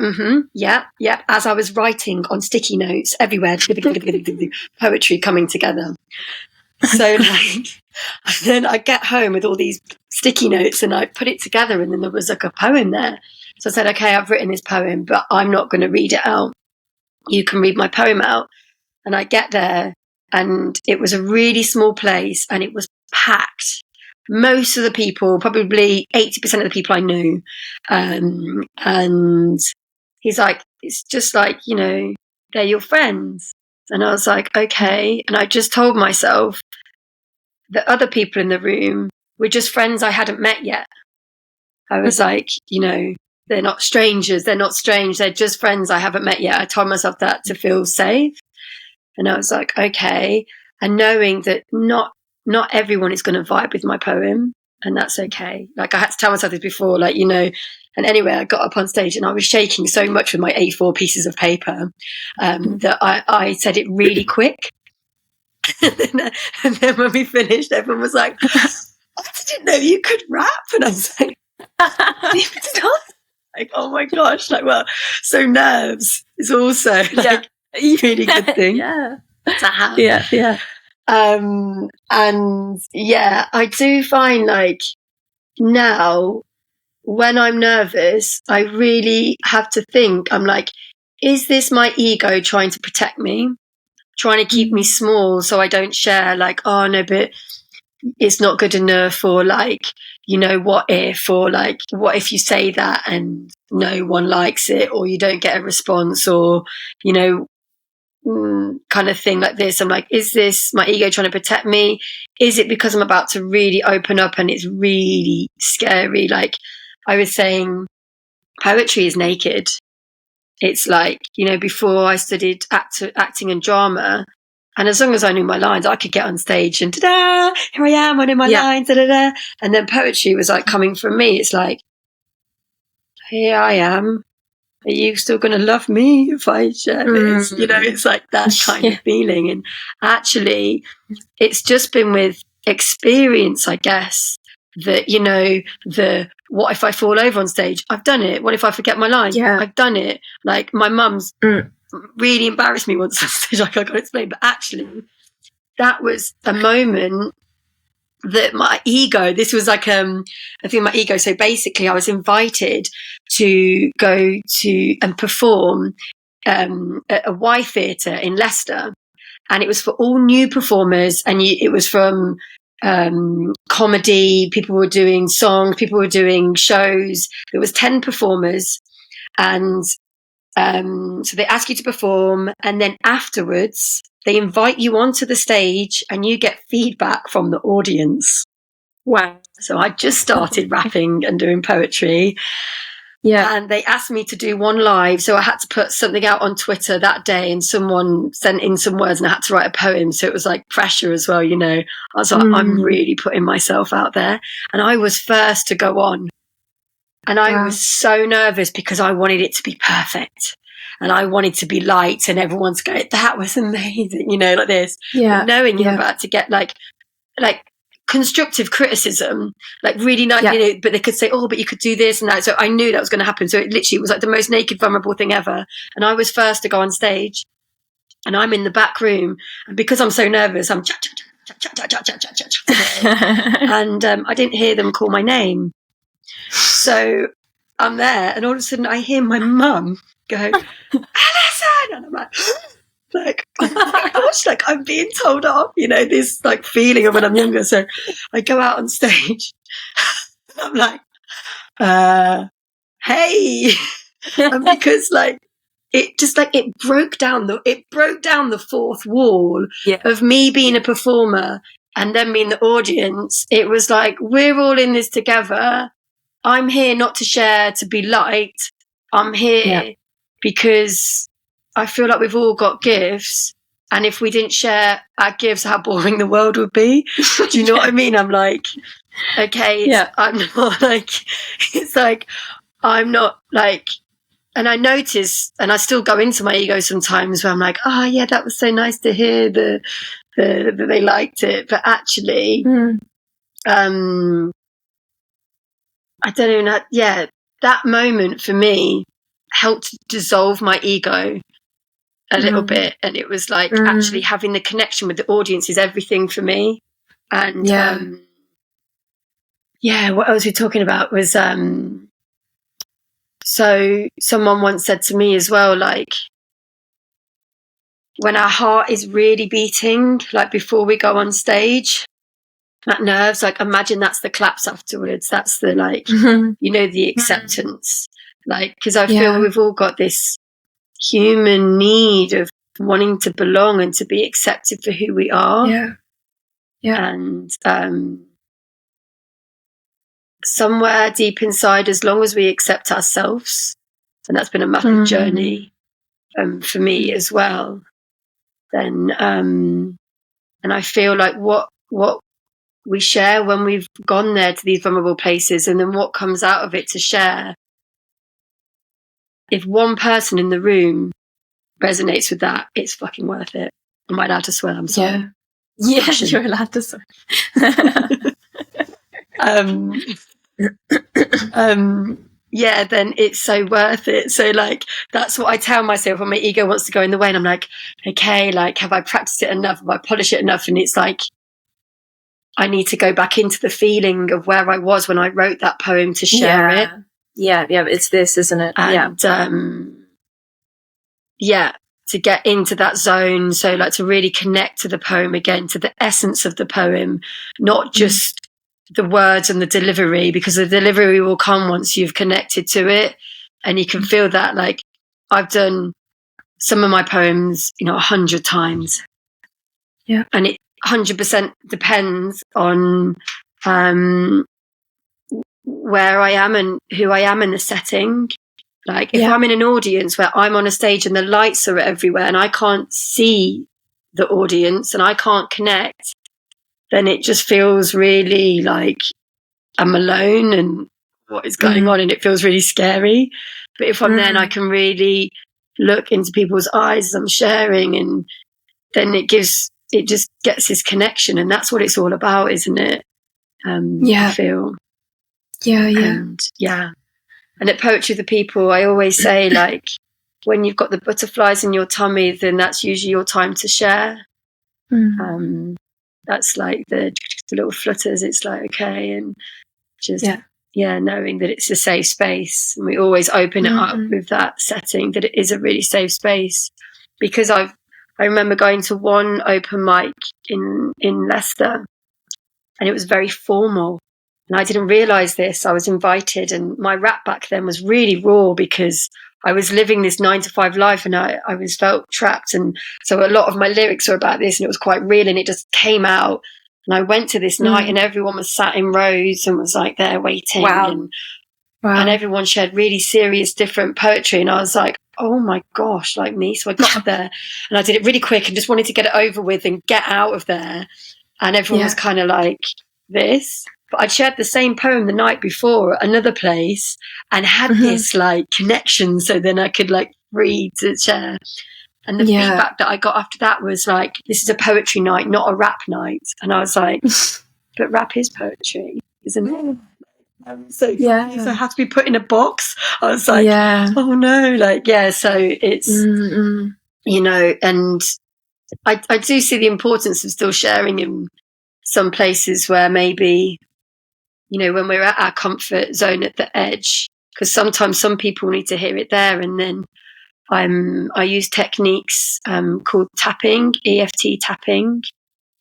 yeah, as I was writing on sticky notes everywhere, poetry coming together. So like, then I get home with all these sticky notes, and I put it together, and then there was like a poem there. So I said, okay, I've written this poem, but I'm not going to read it out. You can read my poem out. And I get there, and it was a really small place, and it was packed. Most of the people, probably 80% of the people I knew. And he's like, it's just like, you know, they're your friends. And I was like, okay. And I just told myself that other people in the room were just friends I hadn't met yet. I was like, you know, they're not strangers. They're not strange. They're just friends I haven't met yet. I told myself that to feel safe. And I was like, okay. And knowing that not everyone is going to vibe with my poem, and that's okay. Like, I had to tell myself this before, like, you know, and anyway, I got up on stage and I was shaking so much with my A4 pieces of paper that I said it really quick. and then when we finished, everyone was like, I didn't know you could rap. And I was like, like, oh my gosh, like, well, so nerves is also like a really good thing to have. Yeah. And yeah, I do find, like, now when I'm nervous, I really have to think, I'm like, is this my ego trying to protect me, trying to keep me small so I don't share, like, oh no, but it's not good enough, or like, you know, what if, or like, what if you say that and no one likes it, or you don't get a response, or, you know, kind of thing like this. I'm like, is this my ego trying to protect me? Is it because I'm about to really open up and it's really scary? Like I was saying, poetry is naked. It's like, you know, before I studied acting and drama, and as long as I knew my lines, I could get on stage and ta-da, here I am, I know my lines, da-da-da. And then poetry was like coming from me. It's like, here I am. Are you still going to love me if I share this? You know, it's like that kind of feeling. And actually, it's just been with experience, I guess, that, you know, what if I fall over on stage? I've done it. What if I forget my line? I've done it. Like, my mum's really embarrassed me once on stage, like, I can't explain. But actually, that was a moment that my ego, this was like, I think my ego. So basically I was invited to go to and perform at a Y Theatre in Leicester. And it was for all new performers. And it was from comedy, people were doing songs, people were doing shows. There was 10 performers. And so they ask you to perform, and then afterwards they invite you onto the stage and you get feedback from the audience. Wow. So I just started rapping and doing poetry. Yeah. And they asked me to do one live. So I had to put something out on Twitter that day, and someone sent in some words and I had to write a poem. So it was like pressure as well, you know. I was like, I'm really putting myself out there. And I was first to go on. And I was so nervous because I wanted it to be perfect. And I wanted to be light and everyone's going, that was amazing, you know, like this. Yeah. But knowing you're about to get like constructive criticism, like really nice, you know, but they could say, oh, but you could do this and that. So I knew that was going to happen. So it literally was like the most naked, vulnerable thing ever. And I was first to go on stage and I'm in the back room. And because I'm so nervous, I'm and I didn't hear them call my name. So I'm there, and all of a sudden I hear my mum go, Alison! And I'm like, oh my gosh, like I'm being told off, you know, this like feeling of when I'm younger. So I go out on stage, and I'm like, hey, and because like it just like it broke down the fourth wall of me being a performer and then being the audience. It was like, we're all in this together. I'm here not to share, to be light. I'm here because I feel like we've all got gifts. And if we didn't share our gifts, how boring the world would be. Do you know what I mean? I'm like, okay, I'm not like, it's like, I'm not like, and I notice, and I still go into my ego sometimes where I'm like, oh yeah, that was so nice to hear that they liked it. But actually, I don't even know. Yeah, that moment for me helped dissolve my ego a little bit. And it was like actually having the connection with the audience is everything for me. And what else we were talking about was So someone once said to me as well, like, when our heart is really beating, like before we go on stage, that nerves, like imagine that's the claps afterwards. That's the like, the acceptance. Like, because I feel we've all got this human need of wanting to belong and to be accepted for who we are. And somewhere deep inside, as long as we accept ourselves, and that's been a massive journey for me as well, then and I feel like what we share when we've gone there to these vulnerable places, and then what comes out of it to share, if one person in the room resonates with that, it's fucking worth it. Am I allowed to swear? I'm sorry. Yeah, you're allowed to swear. Yeah, then it's so worth it. So like, that's what I tell myself when my ego wants to go in the way, and I'm like, okay, like, have I practiced it enough? Have I polished it enough? And it's like, I need to go back into the feeling of where I was when I wrote that poem to share it. Yeah, it's this, isn't it? And to get into that zone. So like to really connect to the poem again, to the essence of the poem, not just the words and the delivery, because the delivery will come once you've connected to it. And you can feel that. Like, I've done some of my poems, 100 times. Yeah. And it 100% depends on where I am and who I am in the setting. Like, if I'm in an audience where I'm on a stage and the lights are everywhere and I can't see the audience and I can't connect, then it just feels really like I'm alone and what is going on, and it feels really scary. But if I'm there and I can really look into people's eyes as I'm sharing, and then it just gets this connection, and that's what it's all about, isn't it? I feel. And at Poetry of the People, I always say, like, when you've got the butterflies in your tummy, then that's usually your time to share. That's like the little flutters. It's like, okay, and just knowing that it's a safe space, and we always open it up with that setting, that it is a really safe space. Because I remember going to one open mic in Leicester, and it was very formal. And I didn't realize this. I was invited, and my rap back then was really raw because I was living this 9-to-5 life, and I was felt trapped. And so a lot of my lyrics are about this, and it was quite real, and it just came out. And I went to this night, and everyone was sat in rows and was like there waiting. And everyone shared really serious, different poetry. And I was like, oh my gosh, like me. So I got up there and I did it really quick and just wanted to get it over with and get out of there. And everyone was kind of like this. But I'd shared the same poem the night before at another place and had this like connection. So then I could like read to share. And the feedback that I got after that was like, this is a poetry night, not a rap night. And I was like, but rap is poetry, isn't it? So I have to be put in a box. I was like, oh no, like, so it's, and I do see the importance of still sharing in some places where maybe, when we're at our comfort zone at the edge, because sometimes some people need to hear it there. And then I use techniques called tapping, EFT tapping,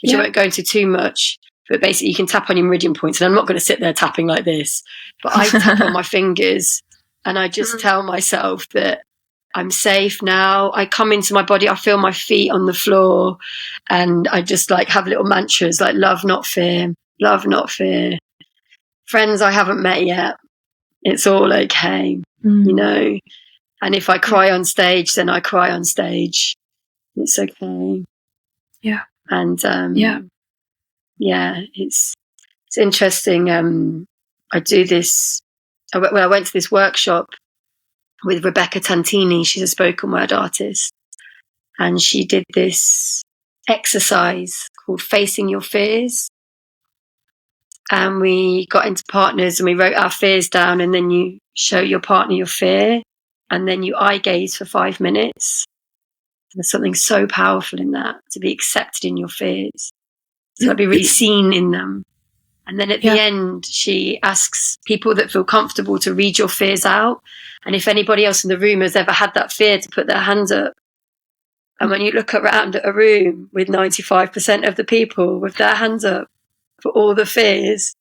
which I won't go into too much. But basically, you can tap on your meridian points, and I'm not going to sit there tapping like this, but I tap on my fingers, and I just tell myself that I'm safe now. I come into my body, I feel my feet on the floor, and I just like have little mantras like love, not fear, love, not fear. Friends I haven't met yet, it's all okay, And if I cry on stage, then I cry on stage. It's okay. Yeah. And it's interesting. I do this. I went to this workshop with Rebecca Tantini. She's a spoken word artist, and she did this exercise called Facing Your Fears. And we got into partners, and we wrote our fears down, and then you show your partner your fear, and then you eye gaze for 5 minutes. There's something so powerful in that, to be accepted in your fears. So I'd be really seen in them. And then at the end, she asks people that feel comfortable to read your fears out. And if anybody else in the room has ever had that fear, to put their hands up. And when you look around at a room with 95% of the people with their hands up for all the fears,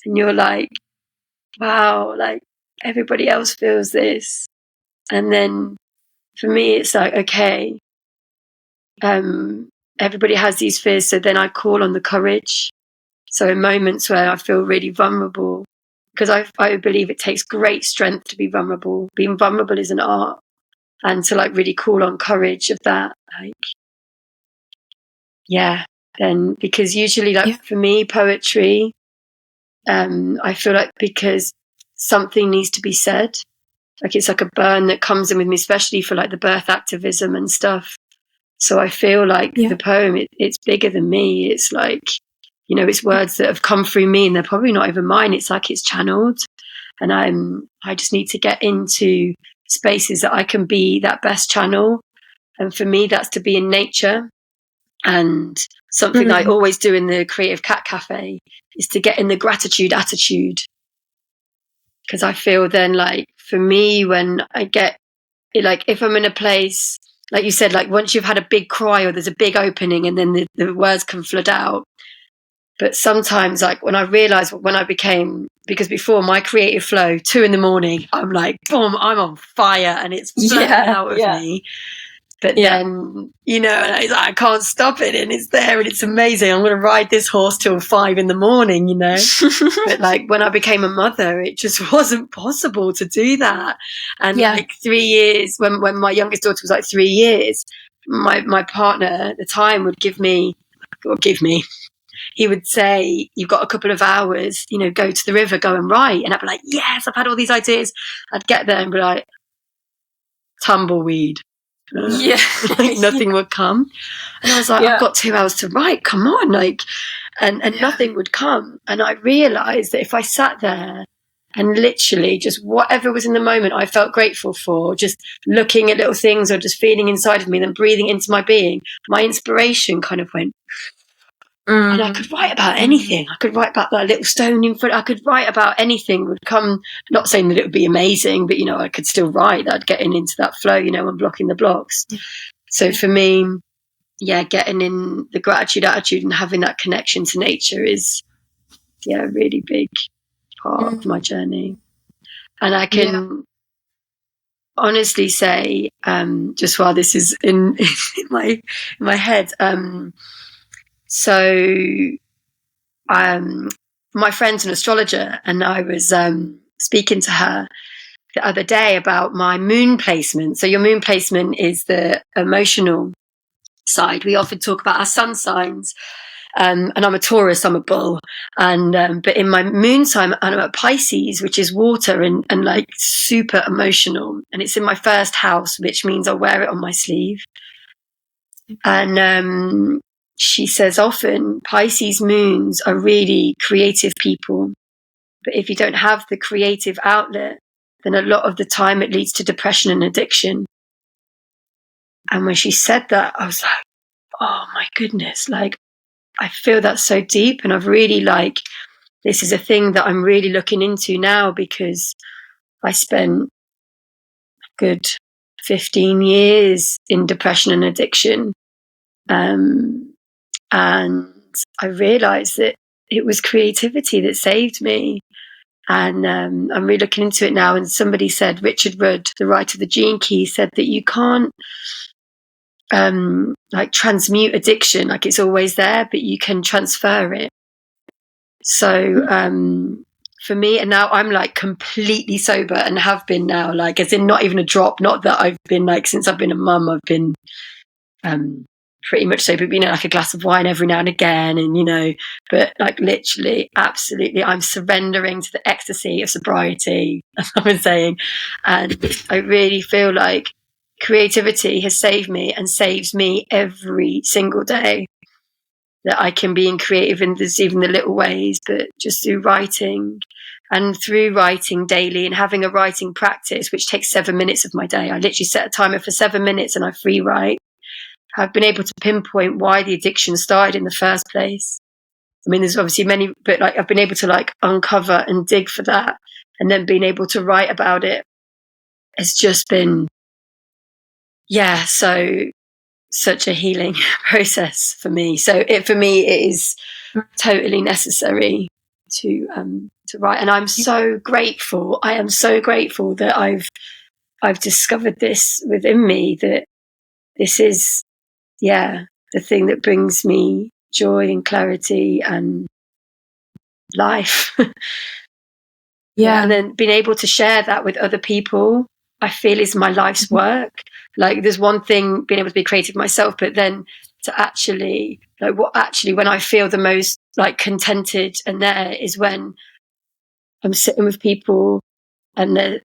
and you're like, wow, like everybody else feels this. And then for me, it's like, okay, everybody has these fears. So then I call on the courage. So in moments where I feel really vulnerable, because I believe it takes great strength to be vulnerable. Being vulnerable is an art. And to like really call on courage of that, like, yeah, then because usually like for me, poetry, I feel like because something needs to be said, like it's like a burn that comes in with me, especially for like the birth activism and stuff. So I feel like the poem, it's bigger than me. It's like, you know, it's words that have come through me and they're probably not even mine. It's like it's channeled, and I just need to get into spaces that I can be that best channel. And for me, that's to be in nature. And something I always do in the Creative Cat Cafe is to get in the gratitude attitude. Because I feel then, like, for me, when I get, like, if I'm in a place, like you said, like once you've had a big cry or there's a big opening and then the words can flood out. But sometimes, like when I realized when I became, because before my creative flow, 2 a.m, I'm like, boom, I'm on fire and it's flowing out of me. But then, you know, and I can't stop it and it's there and it's amazing. I'm going to ride this horse till 5 a.m, you know. But like when I became a mother, it just wasn't possible to do that. And like 3 years, when my youngest daughter was like 3 years, my partner at the time would he would say, you've got a couple of hours, you know, go to the river, go and write. And I'd be like, yes, I've had all these ideas. I'd get there and be like, tumbleweed. Like nothing would come. And I was like, I've got 2 hours to write, come on, like, and nothing would come. And I realized that if I sat there and literally just whatever was in the moment I felt grateful for, just looking at little things or just feeling inside of me, then breathing into my being, my inspiration kind of went. And I could write about anything. I could write about that little stone in front. I could write about anything would come, not saying that it would be amazing, but, you know, I could still write that, getting into that flow, you know, and blocking the blocks. So for me, getting in the gratitude attitude and having that connection to nature is, a really big part of my journey. And I can honestly say, just while this is in my head, so my friend's an astrologer, and I was speaking to her the other day about my moon placement. So your moon placement is the emotional side. We often talk about our sun signs, and I'm a Taurus, I'm a bull, and but in my moon sign I'm a Pisces, which is water and like super emotional, and it's in my first house, which means I wear it on my sleeve. And she says often Pisces moons are really creative people, but if you don't have the creative outlet, then a lot of the time it leads to depression and addiction. And when she said that, I was like, oh my goodness, like I feel that so deep. And I've really like, this is a thing that I'm really looking into now, because I spent a good 15 years in depression and addiction. And I realized that it was creativity that saved me. And I'm really looking into it now. And somebody said, Richard Rudd, the writer of The Gene Key, said that you can't like transmute addiction, like it's always there, but you can transfer it. So for me, and now I'm like completely sober and have been now, like as in not even a drop, not that I've been like, since I've been a mum, I've been pretty much sober, you know, like a glass of wine every now and again, and you know, but like literally, absolutely, I'm surrendering to the ecstasy of sobriety, as I've been saying. And I really feel like creativity has saved me and saves me every single day, that I can be creative in this, even the little ways, but just through writing, and through writing daily and having a writing practice, which takes 7 minutes of my day. I literally set a timer for 7 minutes and I free write. I've been able to pinpoint why the addiction started in the first place. I mean, there's obviously many, but like I've been able to like uncover and dig for that, and then being able to write about it has just been, yeah, so such a healing process for me. So for me, it is totally necessary to write, and I'm so grateful. I am so grateful that I've discovered this within me, that this is, yeah, the thing that brings me joy and clarity and life. Yeah. And then being able to share that with other people, I feel is my life's work. Like there's one thing being able to be creative myself, but then to actually when I feel the most like contented and there is when I'm sitting with people and they're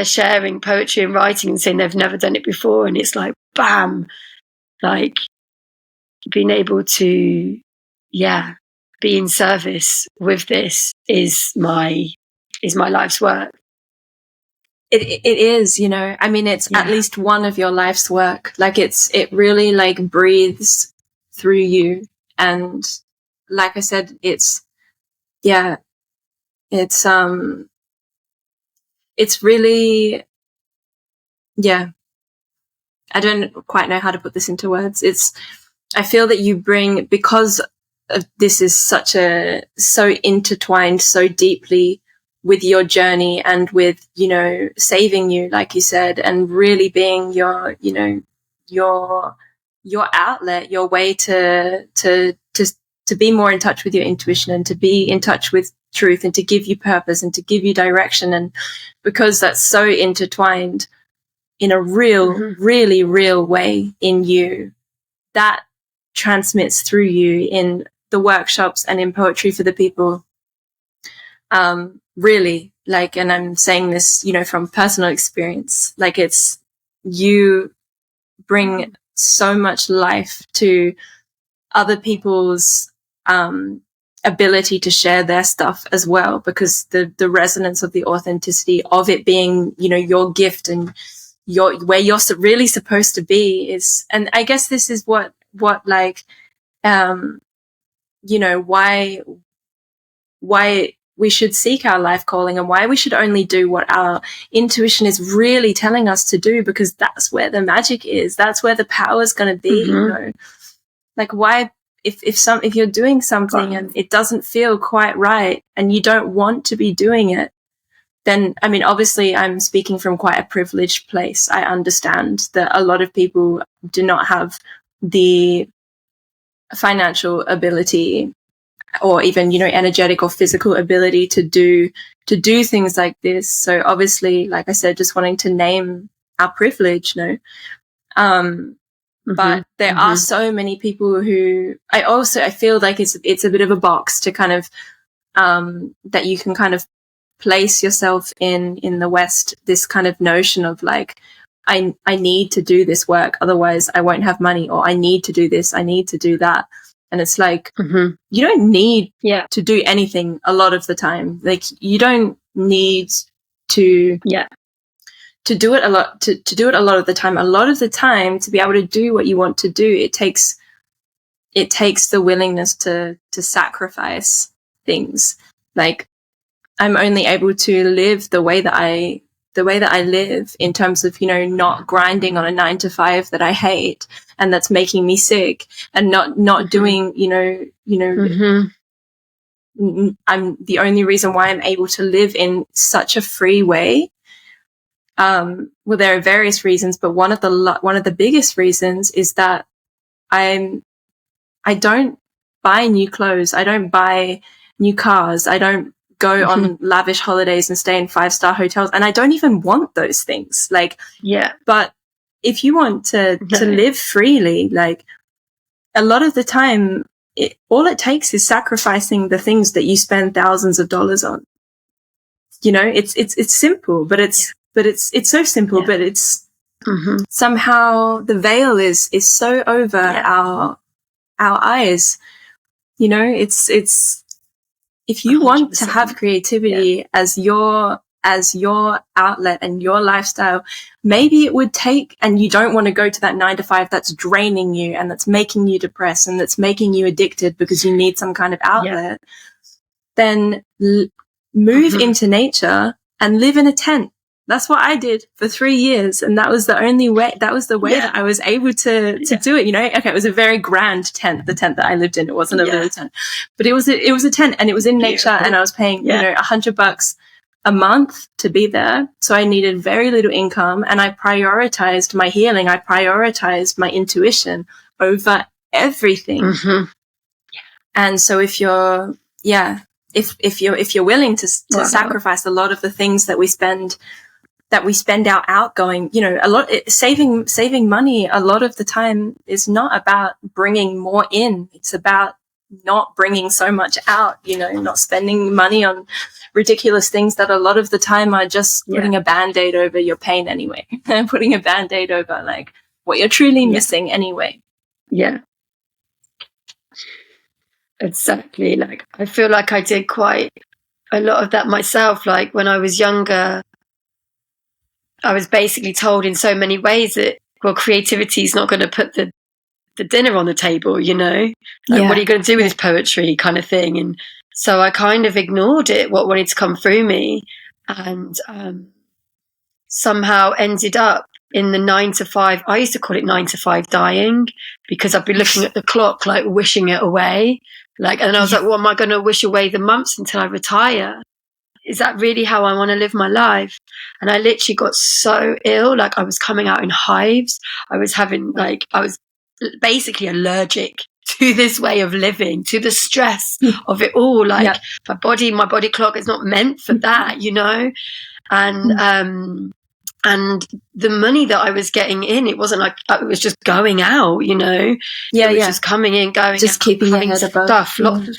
sharing poetry and writing and saying they've never done it before. And it's like, bam, like being able to, yeah, be in service with this is my life's work. It is, you know, I mean, it's at least one of your life's work. Like it really like breathes through you. And like I said, it's really, yeah, I don't quite know how to put this into words. I feel that you bring, because this is so intertwined so deeply with your journey and with, you know, saving you, like you said, and really being your, you know, your outlet, your way to be more in touch with your intuition and to be in touch with truth and to give you purpose and to give you direction. And because that's so intertwined in a really real way in you, that transmits through you in the workshops and in poetry for the people. Really, like, and I'm saying this, you know, from personal experience, like you bring so much life to other people's ability to share their stuff as well, because the resonance of the authenticity of it being, you know, your gift and where you're really supposed to be is, and I guess this is what like, you know, why we should seek our life calling and why we should only do what our intuition is really telling us to do, because that's where the magic is. That's where the power is going to be, you know, like why, if you're doing something and it doesn't feel quite right and you don't want to be doing it, then, I mean, obviously I'm speaking from quite a privileged place. I understand that a lot of people do not have the financial ability or even, you know, energetic or physical ability to do things like this. So obviously, like I said, just wanting to name our privilege, you know. But there are so many people who I feel like it's a bit of a box to kind of that you can kind of place yourself in the West, this kind of notion of like, I need to do this work, otherwise I won't have money, or I need to do this, I need to do that. And it's like, you don't need to do anything a lot of the time. Like you don't need to do it a lot, to do it a lot of the time. A lot of the time, to be able to do what you want to do, it takes the willingness to sacrifice things. Like I'm only able to live the way that I live, in terms of, you know, not grinding on a 9-to-5 that I hate and that's making me sick, and not doing, I'm the only reason why I'm able to live in such a free way. Well, there are various reasons, but one of the biggest reasons is that I don't buy new clothes. I don't buy new cars. I don't go on lavish holidays and stay in 5-star hotels. And I don't even want those things. Like, but if you want to live freely, like a lot of the time, all it takes is sacrificing the things that you spend thousands of dollars on. You know, it's simple, but it's so simple, but it's somehow the veil is so over our eyes. You know, it's if you 100%. Want to have creativity as your as your outlet and your lifestyle, maybe it would take, and you don't want to go to that 9 to 5 that's draining you and that's making you depressed and that's making you addicted because you need some kind of outlet, then move into nature and live in a tent. That's what I did for 3 years. And that was the only way, that was the way that I was able to do it, you know? Okay, it was a very grand tent, the tent that I lived in. It wasn't a little tent, but it was a tent, and it was in nature, and I was paying, you know, $100 a month to be there. So I needed very little income, and I prioritized my healing. I prioritized my intuition over everything. And so if you're, if you're willing to sacrifice a lot of the things that we spend our outgoing, you know, a lot, saving money a lot of the time is not about bringing more in. It's about not bringing so much out, you know, not spending money on ridiculous things that a lot of the time are just putting a Band-Aid over your pain anyway, and putting a Band-Aid over like what you're truly missing anyway. Yeah. Exactly. Like, I feel like I did quite a lot of that myself. Like, when I was younger, I was basically told in so many ways that, well, creativity is not going to put the dinner on the table, you know? Like, what are you going to do with this poetry kind of thing? And so I kind of ignored it, what wanted to come through me, and somehow ended up in the 9 to 5. I used to call it 9 to 5 dying, because I'd be looking at the clock, like wishing it away. Like, and I was like, what am I going to wish away the months until I retire? Is that really how I want to live my life? And I literally got so ill. Like, I was coming out in hives. I was having, like, I was basically allergic to this way of living, to the stress of it all. Like, my body clock is not meant for that, you know? And the money that I was getting in, it wasn't like it was just going out, you know? It was just coming in, going just out, keeping your head above stuff, lots of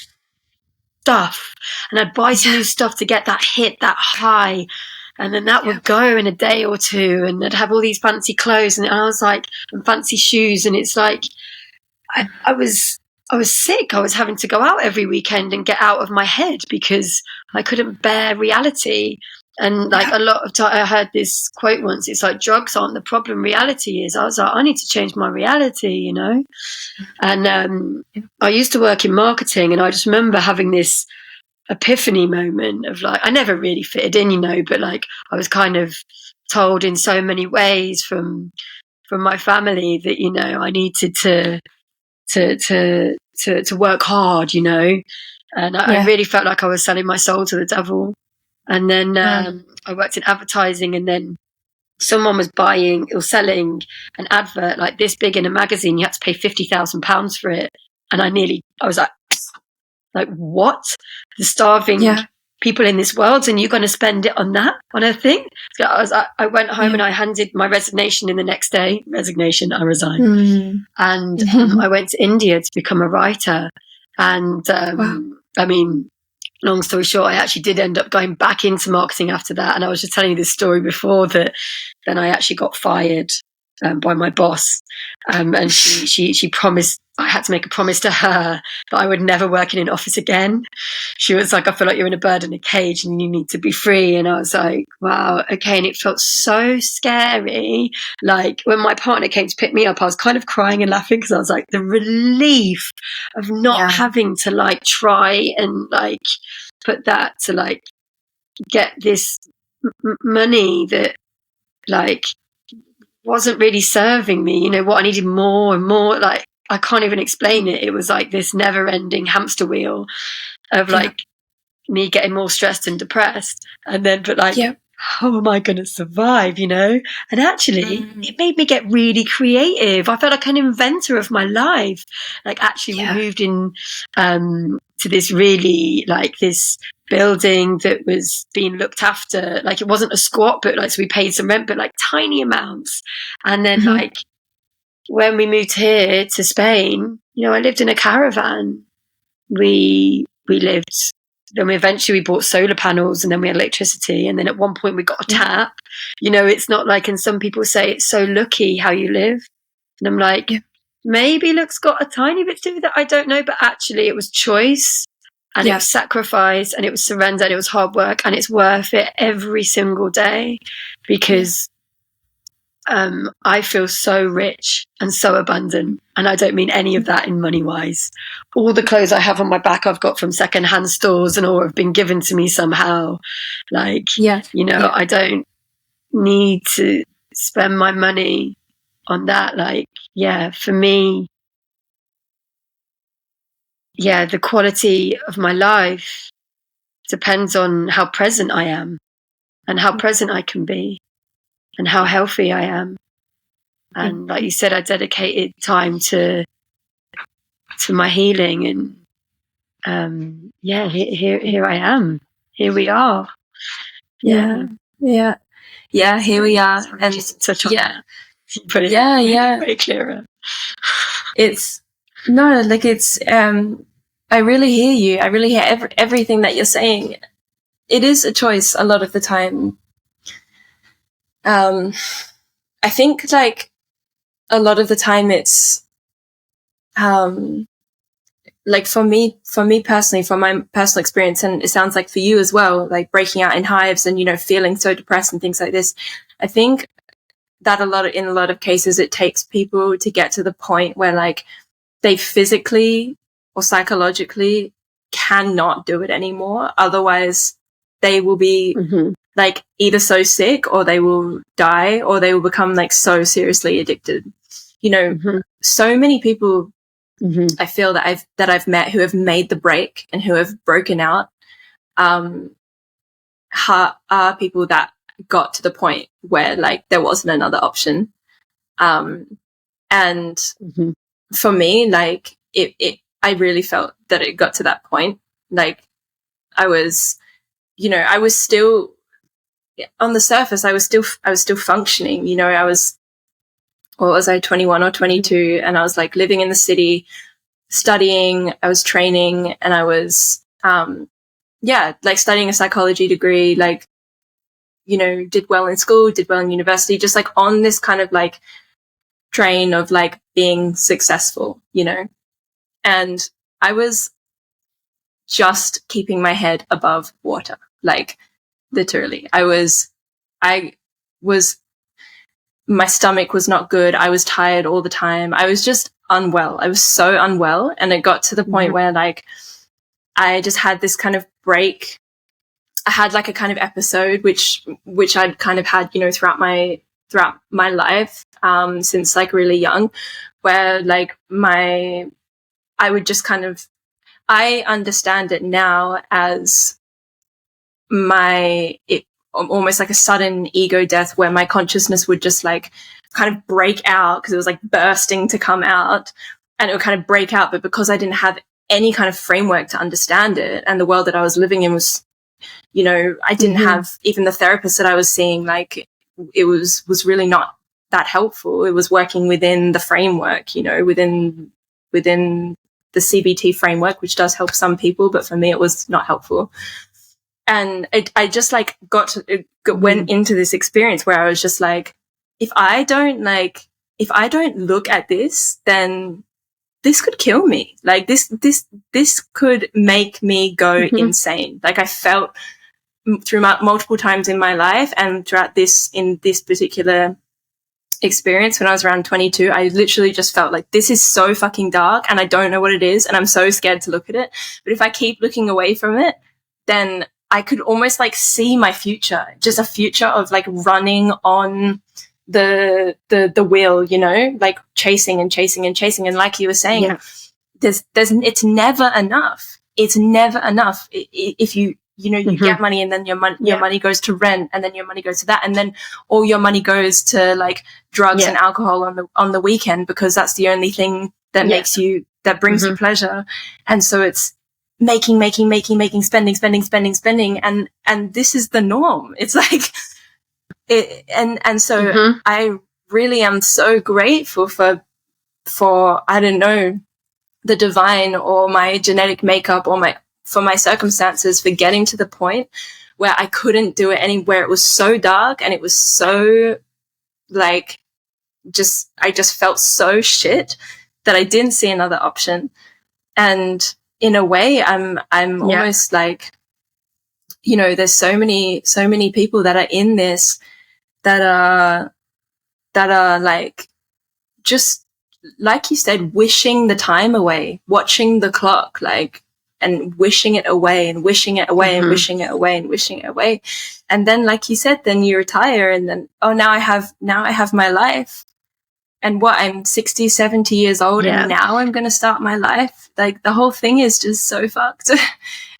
stuff, and I'd buy some new stuff to get that hit, that high, and then that would go in a day or two, and I'd have all these fancy clothes, and I was like, and fancy shoes, and it's like I was sick. I was having to go out every weekend and get out of my head because I couldn't bear reality. And like a lot of time, I heard this quote once, it's like, drugs aren't the problem, reality is. I was like, I need to change my reality, you know? And I used to work in marketing, and I just remember having this epiphany moment of like, I never really fitted in, you know, but like I was kind of told in so many ways from my family that, you know, I needed to work hard, you know, and I really felt like I was selling my soul to the devil. And then I worked in advertising, and then someone was buying or selling an advert like this big in a magazine. You had to pay £50,000 for it. And I was like, what? The starving people in this world, and you're going to spend it on that, on a thing? So I went home and I handed my resignation in the next day. I resigned. And I went to India to become a writer. And I mean, long story short, I actually did end up going back into marketing after that. And I was just telling you this story before, that then I actually got fired by my boss. And she promised, I had to make a promise to her that I would never work in an office again. She was like, I feel like you're in a bird in a cage and you need to be free. And I was like, wow, okay. And it felt so scary. Like, when my partner came to pick me up, I was kind of crying and laughing, because I was like, the relief of not having to like try and like put that to like get this money that like wasn't really serving me, you know, what I needed more and more. Like, I can't even explain it. It was like this never ending hamster wheel of like me getting more stressed and depressed. And then, but like, how am I going to survive, you know? And actually, it made me get really creative. I felt like an inventor of my life. Like, actually, we moved in to this really, like, this building that was being looked after. Like, it wasn't a squat, but like, so we paid some rent, but like tiny amounts. And then like, when we moved here to Spain, you know, I lived in a caravan. We lived, then we eventually bought solar panels, and then we had electricity. And then at one point we got a tap. You know, it's not like, and some people say it's so lucky how you live. And I'm like, maybe luck's got a tiny bit to do with that. I don't know. But actually it was choice. and it was sacrifice, and it was surrender, and it was hard work, and it's worth it every single day, because I feel so rich and so abundant, and I don't mean any of that in money wise. All the clothes I have on my back I've got from secondhand stores and or have been given to me somehow. Like, I don't need to spend my money on that. Like, for me, the quality of my life depends on how present I am and how present I can be and how healthy I am. And like you said, I dedicated time to my healing, and here I am. Here we are. Here we are. Sorry, and just touch on that. Put it way clearer. It's no, like it's I really hear you. I really hear everything that you're saying. It is a choice a lot of the time. I think like a lot of the time it's like for me personally, from my personal experience, and it sounds like for you as well, like breaking out in hives and feeling so depressed and things like this. I think that in a lot of cases it takes people to get to the point where like they physically or psychologically cannot do it anymore. Otherwise they will be like either so sick, or they will die, or they will become like so seriously addicted. So many people I feel that I've met who have made the break and who have broken out are people that got to the point where like there wasn't another option. And for me, like I really felt that it got to that point. Like I was still on the surface, I was still functioning. I was, what was I, 21 or 22, and I was like living in the city, studying, I was training, and I was like studying a psychology degree, like did well in school, did well in university, just like on this kind of like train of like being successful, and I was just keeping my head above water, like literally. I was my stomach was not good. I was tired all the time. I was just unwell. I was so unwell. And it got to the point where like I just had this kind of break. I had like a kind of episode which I'd kind of had, throughout my life, since like really young, where like I would just kind of, I understand it now as almost like a sudden ego death, where my consciousness would just like kind of break out, because it was like bursting to come out, and it would kind of break out. But because I didn't have any kind of framework to understand it, and the world that I was living in was, I didn't have even the therapist that I was seeing, like it was really not that helpful. It was working within the framework, within the CBT framework, which does help some people, but for me it was not helpful. And I just like went into this experience where I was just like, if I don't look at this, then this could kill me. Like this could make me go insane. Like I felt through multiple times in my life, and throughout in this particular experience when I was around 22, I literally just felt like this is so fucking dark and I don't know what it is, and I'm so scared to look at it. But if I keep looking away from it, then I could almost like see my future, just a future of like running on the wheel, like chasing and chasing and chasing. And like you were saying, it's never enough. It's never enough. If you get money, and then your money goes to rent, and then your money goes to that, and then all your money goes to like drugs and alcohol on the weekend, because that's the only thing that that brings you pleasure. And so it's making, spending. And this is the norm. It's like it. And so I really am so grateful for, I don't know, the divine or my genetic makeup or for my circumstances, for getting to the point where I couldn't do it anywhere. It was so dark, and it was so like, I just felt so shit that I didn't see another option. And in a way, I'm almost like, you know, there's so many people that are in this that are like, just like you said, wishing the time away, watching the clock, like, and wishing it away and wishing it away and wishing it away and wishing it away. And then, like you said, then you retire and then, oh, now I have my life. And what, I'm 60, 70 years old and now I'm going to start my life. Like, the whole thing is just so fucked.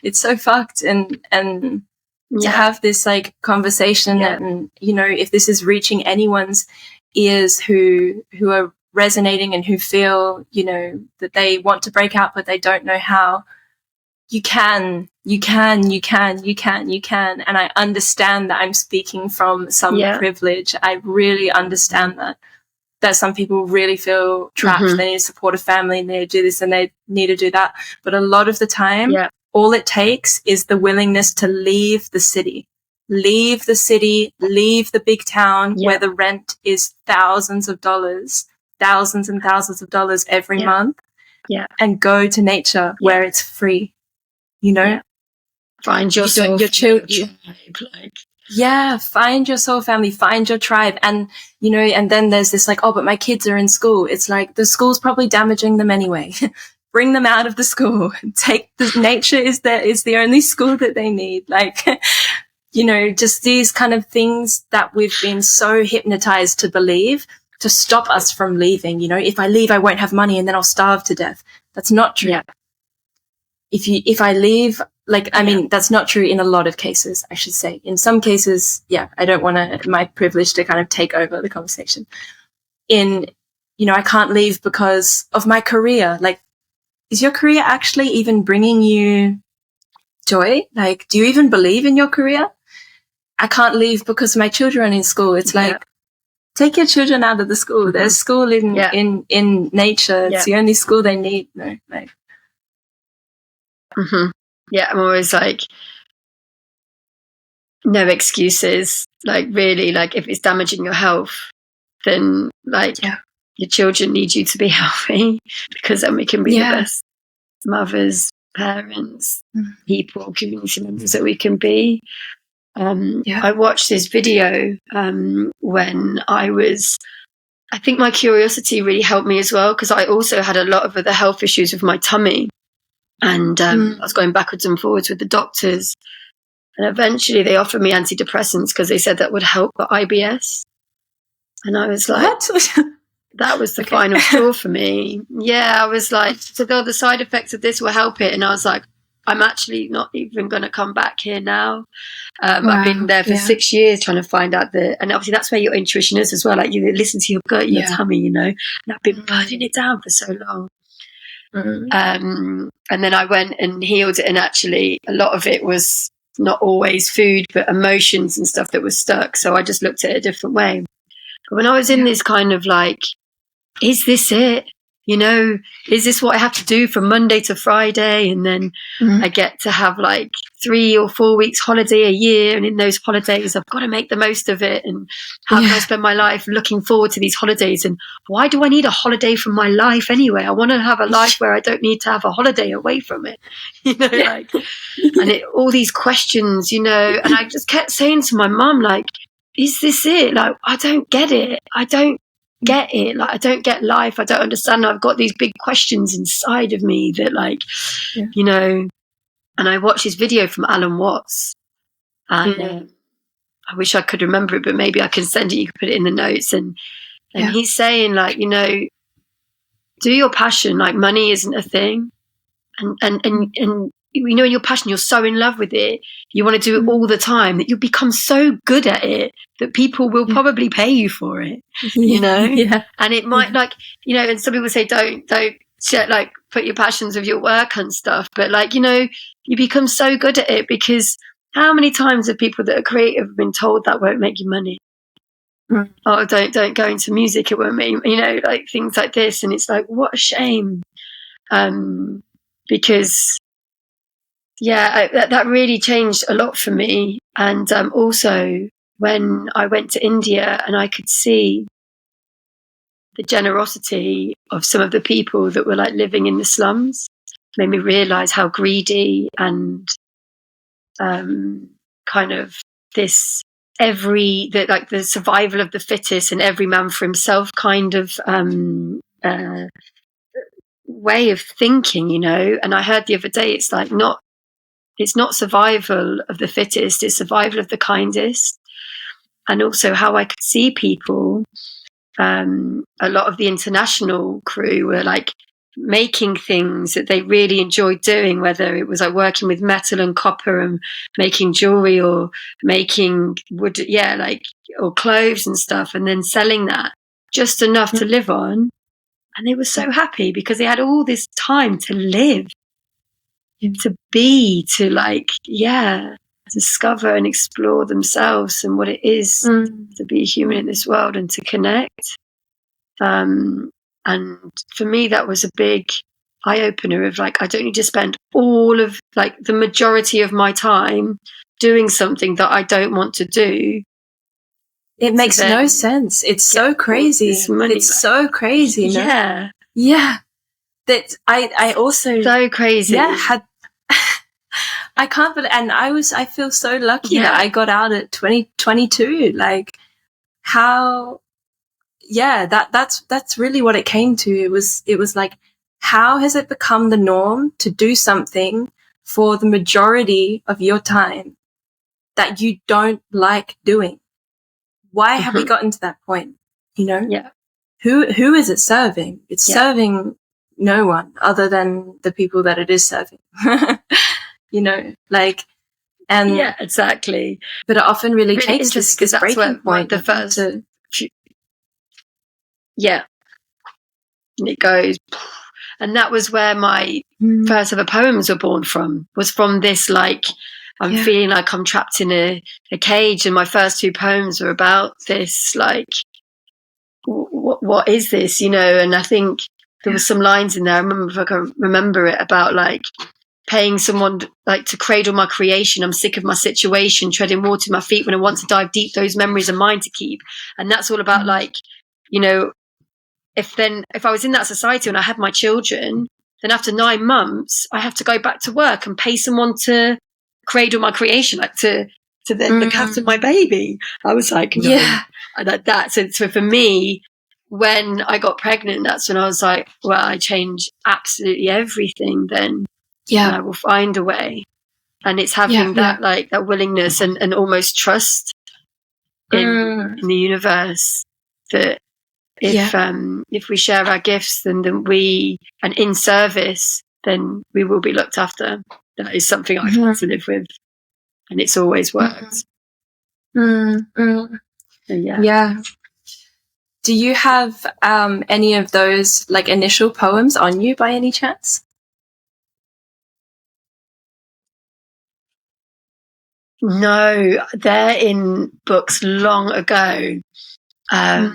It's so fucked. And to have this like conversation and, you know, if this is reaching anyone's ears who are resonating and who feel, you know, that they want to break out but they don't know how, you can. And I understand that I'm speaking from some privilege. I really understand that some people really feel trapped. They need to support a family, and they need to do this and they need to do that. But a lot of the time, all it takes is the willingness to leave the city, leave the big town where the rent is thousands and thousands of dollars every month, and go to nature where it's free, you know? Find your soul, your children. Find your soul family, find your tribe. And, you know, and then there's this like, oh, but my kids are in school. It's like, the school's probably damaging them anyway. Bring them out of the school. Nature is the only school that they need. Like, you know, just these kind of things that we've been so hypnotized to believe to stop us from leaving. You know, if I leave, I won't have money and then I'll starve to death. That's not true. If I leave, like, I mean, that's not true in a lot of cases, I should say. In some cases, I don't want my privilege to kind of take over the conversation. You know, I can't leave because of my career. Like, is your career actually even bringing you joy? Like, do you even believe in your career? I can't leave because my children are in school. It's like, take your children out of the school. There's school in nature. It's the only school they need. No, like. I'm always like, no excuses. Like, really, like, if it's damaging your health, then like your children need you to be healthy, because then we can be the best mothers, parents, people, community members that we can be. I watched this video when I think my curiosity really helped me as well, because I also had a lot of other health issues with my tummy. And I was going backwards and forwards with the doctors. And eventually they offered me antidepressants because they said that would help the IBS. And I was like, what? That was the final straw for me. I was like, so the side effects of this will help it. And I was like, I'm actually not even going to come back here now. I've been there for 6 years trying to find out and obviously that's where your intuition is as well. Like, you listen to your gut, your tummy, you know, and I've been burning it down for so long. And then I went and healed it, and actually a lot of it was not always food but emotions and stuff that was stuck, so I just looked at it a different way. But when I was in this kind of like, is this it, you know, is this what I have to do from Monday to Friday, and then I get to have like 3 or 4 weeks holiday a year, and in those holidays I've got to make the most of it, and how can I spend my life looking forward to these holidays, and why do I need a holiday from my life anyway? I want to have a life where I don't need to have a holiday away from it, you know, like, and all these questions, you know, and I just kept saying to my mum, like, is this it? Like, I don't get it. I don't get it. Like, I don't get life. I don't understand. I've got these big questions inside of me that, like, you know. And I watched this video from Alan Watts, and I wish I could remember it, but maybe I can send it. You can put it in the notes. And he's saying, like, you know, do your passion. Like, money isn't a thing, and you know, in your passion, you're so in love with it, you want to do it all the time, that you become so good at it that people will probably pay you for it, you know. And it might, like, you know, and some people say don't like put your passions with your work and stuff, but, like, you know, you become so good at it, because how many times have people that are creative been told that won't make you money? Oh, don't go into music, it won't make, you know, like things like this. And it's like, what a shame, because that really changed a lot for me. And also when I went to India and I could see the generosity of some of the people that were like living in the slums, made me realize how greedy and kind of this the survival of the fittest and every man for himself kind of way of thinking, you know. And I heard the other day, it's not survival of the fittest, it's survival of the kindest. And also how I could see people, a lot of the international crew were like making things that they really enjoyed doing, whether it was like working with metal and copper and making jewelry or making wood, or clothes and stuff, and then selling that just enough to live on. And they were so happy because they had all this time to live, to be, to discover and explore themselves and what it is to be a human in this world and to connect. And for me, that was a big eye opener of like, I don't need to spend all of like the majority of my time doing something that I don't want to do. It makes no sense. It's so crazy. It's so crazy. No? Yeah. Yeah. That I also so crazy. Yeah. I can't believe, and I feel so lucky that I got out at 22. Like how, that's really what it came to. It was like, how has it become the norm to do something for the majority of your time that you don't like doing? Why have we gotten to that point? You know? Yeah. Who is it serving? It's serving no one other than the people that it is serving. You know, like, and yeah, exactly. But it often really takes this breaking point. The first, and it goes, and that was where my first ever poems were born from. Was from this like, I'm feeling like I'm trapped in a cage, and my first 2 poems were about this like, what is this, you know? And I think there was some lines in there. I remember if I can remember it, about like paying someone like to cradle my creation. I'm sick of my situation, treading water in my feet when I want to dive deep. Those memories are mine to keep. And that's all about like, you know, if I was in that society and I had my children, then after 9 months, I have to go back to work and pay someone to cradle my creation, like to then look after my baby. I was like, no. Yeah. So for me, when I got pregnant, that's when I was like, well, I change absolutely everything then. And I will find a way. And it's having that like that willingness and almost trust in the universe that if we share our gifts, then and in service, then we will be looked after. That is something I've had to live with, and it's always worked. Yeah. Do you have any of those like initial poems on you by any chance? No, they're in books long ago. Do I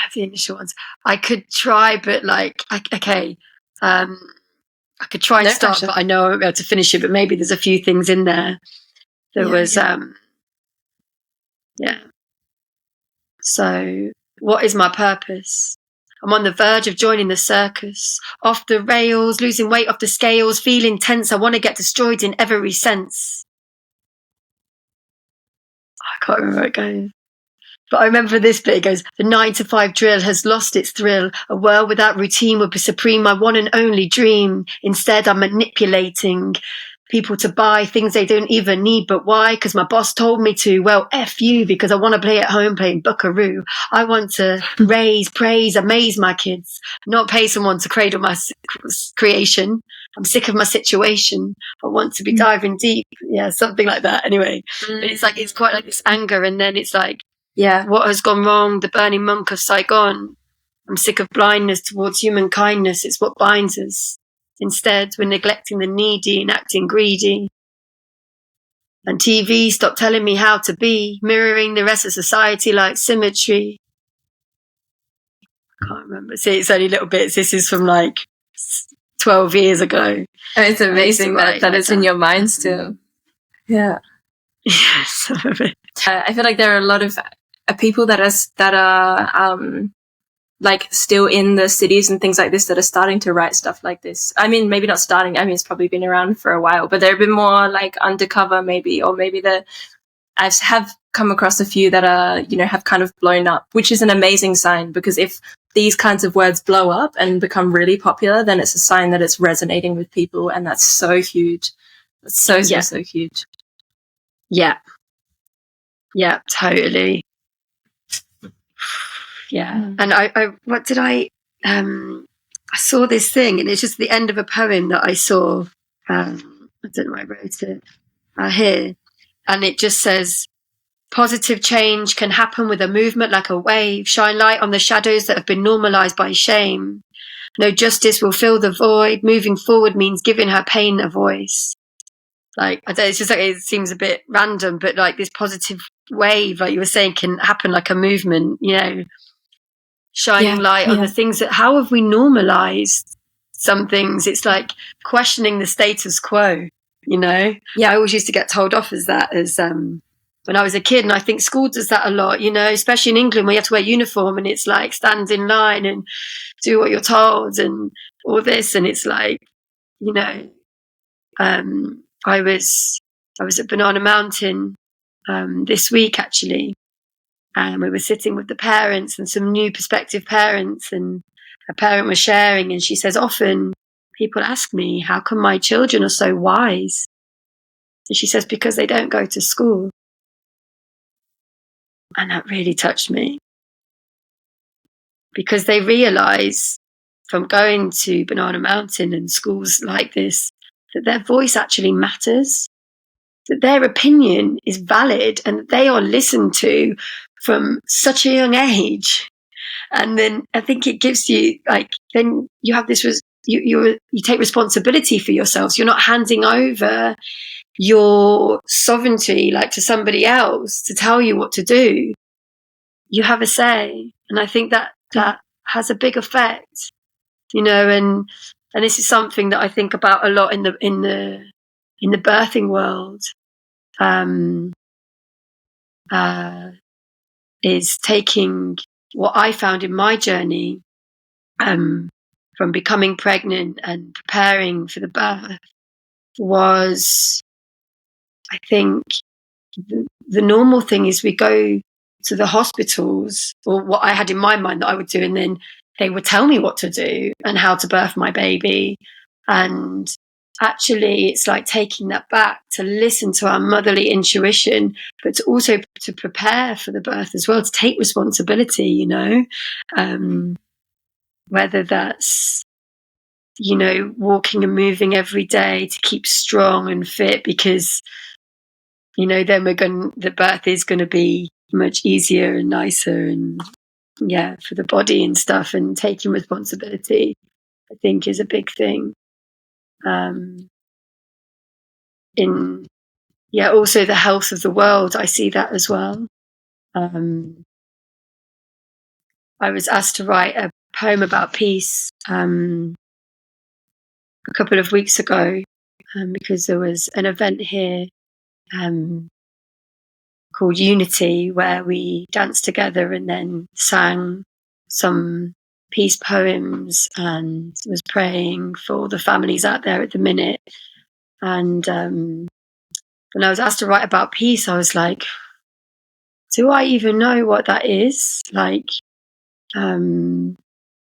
have the initial ones? I could try, but like, I could try and start, but I know I won't be able to finish it. But maybe there's a few things in there. There was, So, what is my purpose? I'm on the verge of joining the circus, off the rails, losing weight off the scales, feeling tense. I want to get destroyed in every sense. I can't remember how it goes. But I remember this bit. It goes, the 9-to-5 drill has lost its thrill. A world without routine would be supreme, my one and only dream. Instead, I'm manipulating people to buy things they don't even need. But why? Because my boss told me to. Well, F you, because I want to play at home playing Buckaroo. I want to raise, praise, amaze my kids, not pay someone to cradle my creation. I'm sick of my situation. I want to be diving deep. Yeah, something like that. Anyway, but it's like, it's quite like this anger. And then it's like, what has gone wrong? The burning monk of Saigon. I'm sick of blindness towards human kindness. It's what binds us. Instead, we're neglecting the needy and acting greedy. And TV stopped telling me how to be, mirroring the rest of society like symmetry. I can't remember. See, it's only little bits. This is from like 12 years ago. Oh, it's amazing that it's in your mind still. Yeah. Yeah, some of it. I feel like there are a lot of people that are like still in the cities and things like this that are starting to write stuff like this. I mean, maybe not starting. I mean, it's probably been around for a while, but they're a bit more like undercover maybe, or maybe I have come across a few that are, you know, have kind of blown up, which is an amazing sign, because if these kinds of words blow up and become really popular, then it's a sign that it's resonating with people. And that's so huge. That's so huge. Yeah. Yeah, totally. Yeah. And I saw this thing, and it's just the end of a poem that I saw. I don't know why I wrote it here. And it just says, positive change can happen with a movement like a wave. Shine light on the shadows that have been normalized by shame. No justice will fill the void. Moving forward means giving her pain a voice. Like, I don't know, it's just like, it seems a bit random, but like this positive wave, like you were saying, can happen like a movement, you know, shining light on the things that, how have we normalized some things? It's like questioning the status quo, you know? I always used to get told off as that, as when I was a kid, and I think school does that a lot, you know, especially in England where you have to wear uniform and it's like stand in line and do what you're told and all this. And it's like, you know, I was at Banana Mountain this week actually, and we were sitting with the parents and some new prospective parents, and a parent was sharing, and she says, often people ask me, how come my children are so wise? And she says, because they don't go to school. And that really touched me, because they realize from going to Banana Mountain and schools like this that their voice actually matters, that their opinion is valid, and that they are listened to from such a young age. And then I think it gives you, like, then you have this, you take responsibility for yourselves. You're not handing over your sovereignty like to somebody else to tell you what to do. You have a say. And I think that has a big effect, you know, and this is something that I think about a lot in the birthing world. Is taking what I found in my journey, from becoming pregnant and preparing for the birth, was, I think, the normal thing is we go to the hospitals, or what I had in my mind that I would do, and then they would tell me what to do and how to birth my baby. And actually, it's like taking that back to listen to our motherly intuition, but to also to prepare for the birth as well, to take responsibility, you know, whether that's, you know, walking and moving every day to keep strong and fit, because, you know, then the birth is going to be much easier and nicer, and for the body and stuff. And taking responsibility, I think, is a big thing. Also the health of the world, I see that as well. I was asked to write a poem about peace a couple of weeks ago, because there was an event here called Unity, where we danced together and then sang some peace poems and was praying for the families out there at the minute. And when I was asked to write about peace, I was like, do I even know what that is? Like,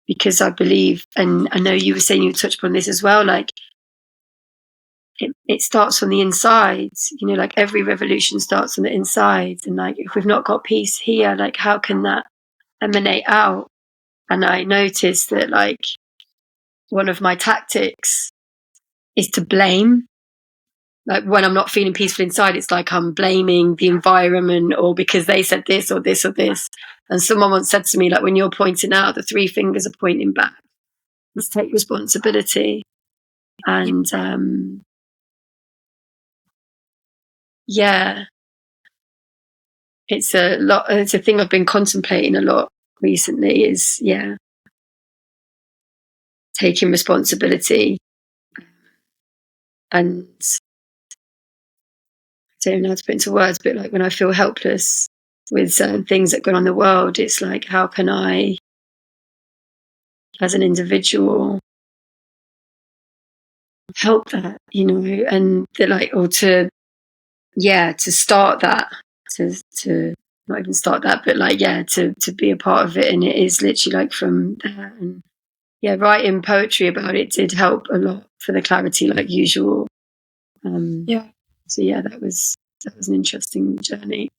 because I believe, and I know you were saying, you touched upon this as well, like, it starts from the inside, you know, like every revolution starts on the inside. And like, if we've not got peace here, like, how can that emanate out? And I noticed that, like, one of my tactics is to blame. Like, when I'm not feeling peaceful inside, it's like I'm blaming the environment, or because they said this or this or this. And someone once said to me, like, when you're pointing out, the three fingers are pointing back. Let's take responsibility. And it's a lot. It's a thing I've been contemplating a lot recently, is taking responsibility. And I don't know how to put into words, but like, when I feel helpless with certain things that go on in the world, it's like, how can I as an individual help that, you know, and or to start that, to not even start that, but to be a part of it. And it is literally like from there. And writing poetry about it did help a lot for the clarity, like usual. So that was an interesting journey.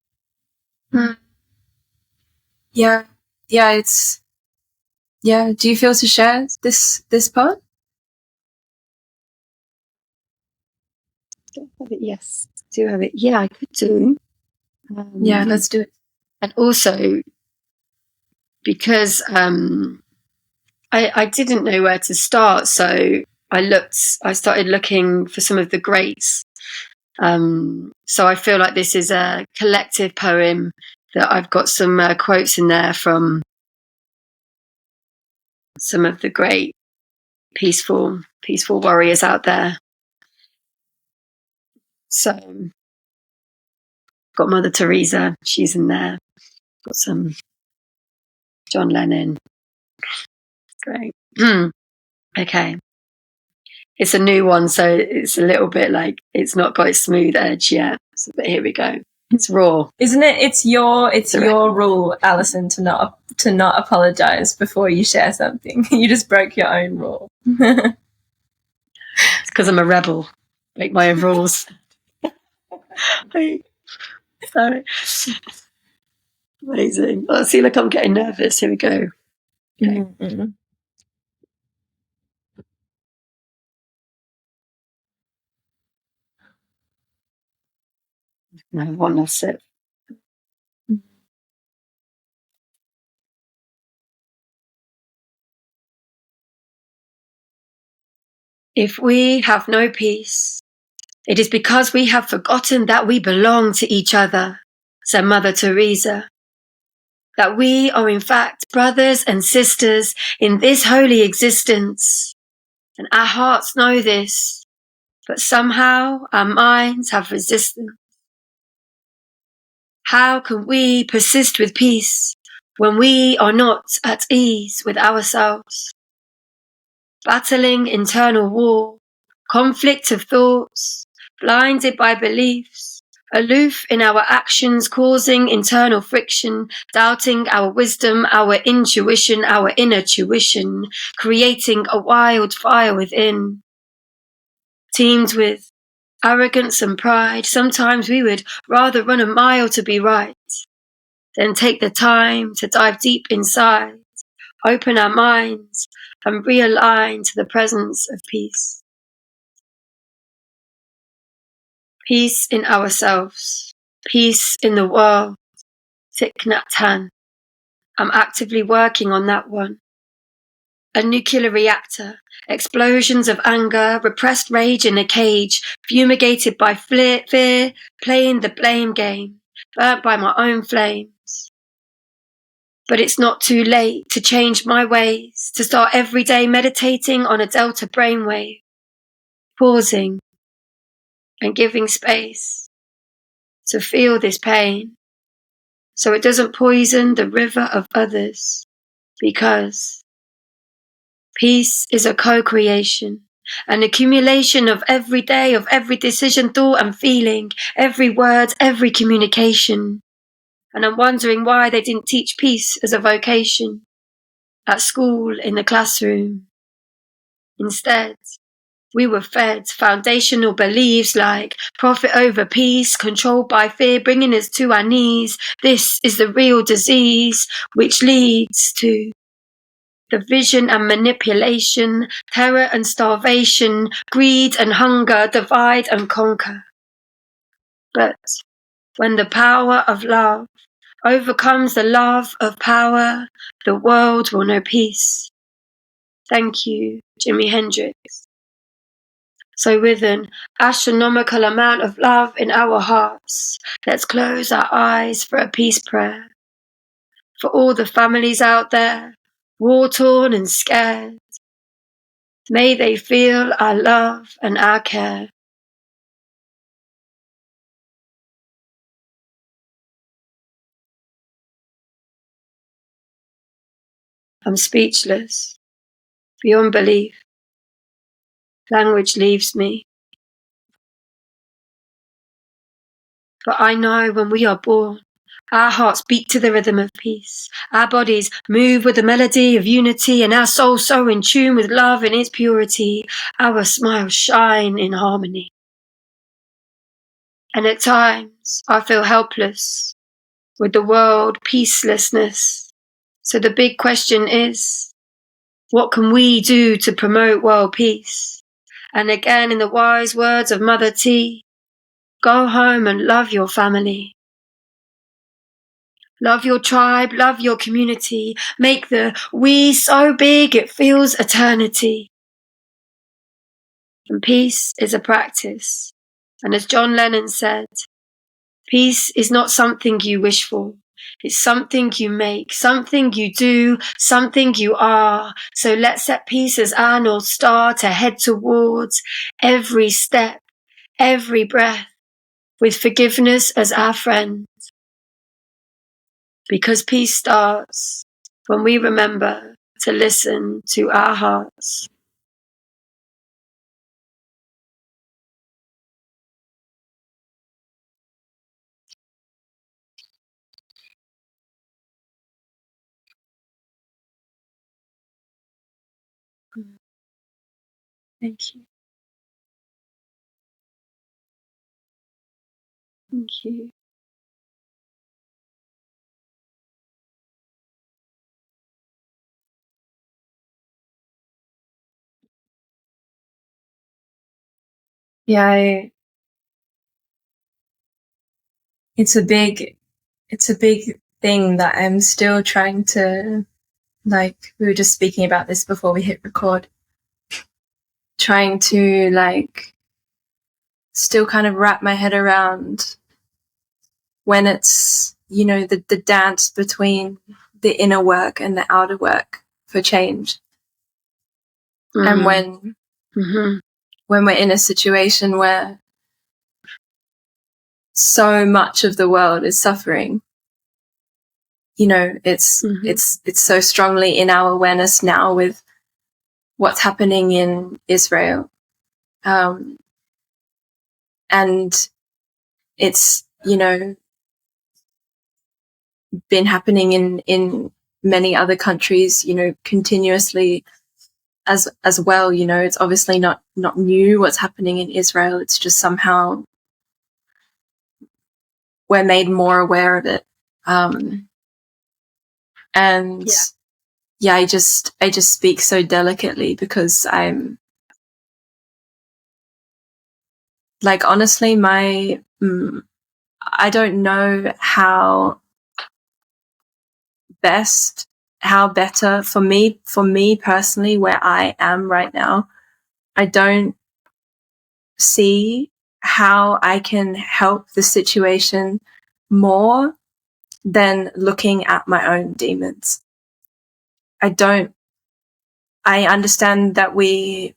It's do you feel to share this part? Yes, do have it. I could do. Let's do it. And also because I didn't know where to start, so I started looking for some of the greats. So I feel like this is a collective poem that I've got some quotes in there from some of the great peaceful warriors out there. So got Mother Teresa, she's in there. Got some John Lennon. Great. Okay. It's a new one, so it's a little bit like it's not got a smooth edge yet. So, but here we go. It's raw, isn't it? It's your rule, Alison, to not apologize before you share something. You just broke your own rule. It's because I'm a rebel. Make my own rules. Sorry. Amazing. Oh, see, look, I'm getting nervous. Here we go. Okay. Mm-hmm. No, one last sip. If we have no peace, it is because we have forgotten that we belong to each other, said Mother Teresa. That we are in fact brothers and sisters in this holy existence. And our hearts know this, but somehow our minds have resistance. How can we persist with peace when we are not at ease with ourselves? Battling internal war, conflict of thoughts, blinded by beliefs, aloof in our actions, causing internal friction, doubting our wisdom, our intuition, our inner tuition, creating a wildfire within. Teamed with arrogance and pride, sometimes we would rather run a mile to be right than take the time to dive deep inside, open our minds, and realign to the presence of peace. Peace in ourselves, peace in the world. Thich Nhat Hanh. I'm actively working on that one. A nuclear reactor, explosions of anger, repressed rage in a cage, fumigated by fear, playing the blame game, burnt by my own flames. But it's not too late to change my ways, to start every day meditating on a delta brainwave, pausing and giving space to feel this pain so it doesn't poison the river of others, because peace is a co-creation, an accumulation of every day, of every decision, thought and feeling, every word, every communication. And I'm wondering why they didn't teach peace as a vocation at school, in the classroom. Instead, we were fed foundational beliefs like profit over peace, controlled by fear, bringing us to our knees. This is the real disease, which leads to division and manipulation, terror and starvation, greed and hunger, divide and conquer. But when the power of love overcomes the love of power, the world will know peace. Thank you, Jimi Hendrix. So with an astronomical amount of love in our hearts, let's close our eyes for a peace prayer. For all the families out there, war-torn and scared, may they feel our love and our care. I'm speechless. beyond belief. Language leaves me. But I know when we are born, our hearts beat to the rhythm of peace. Our bodies move with the melody of unity, and our souls so in tune with love and its purity. Our smiles shine in harmony. And at times, I feel helpless with the world peacelessness. So the big question is, what can we do to promote world peace? And again, in the wise words of Mother T, go home and love your family. Love your tribe, love your community. Make the we so big it feels eternity. And peace is a practice. And as John Lennon said, peace is not something you wish for. It's something you make, something you do, something you are. So let's set peace as our North Star to head towards every step, every breath, with forgiveness as our friend. Because peace starts when we remember to listen to our hearts. Thank you. Thank you. Yeah, it's a big thing that I'm still trying to, like, we were just speaking about this before we hit record, trying to, like, still kind of wrap my head around when it's, you know, the dance between the inner work and the outer work for change. And when we're in a situation where so much of the world is suffering, you know, it's so strongly in our awareness now with what's happening in Israel. And it's, you know, been happening in many other countries, you know, continuously as well. You know, it's obviously not new what's happening in Israel. It's just somehow we're made more aware of it. And yeah, I just speak so delicately because I'm, like, honestly, I don't know how better for me personally, where I am right now, I don't see how I can help the situation more than looking at my own demons. I understand that we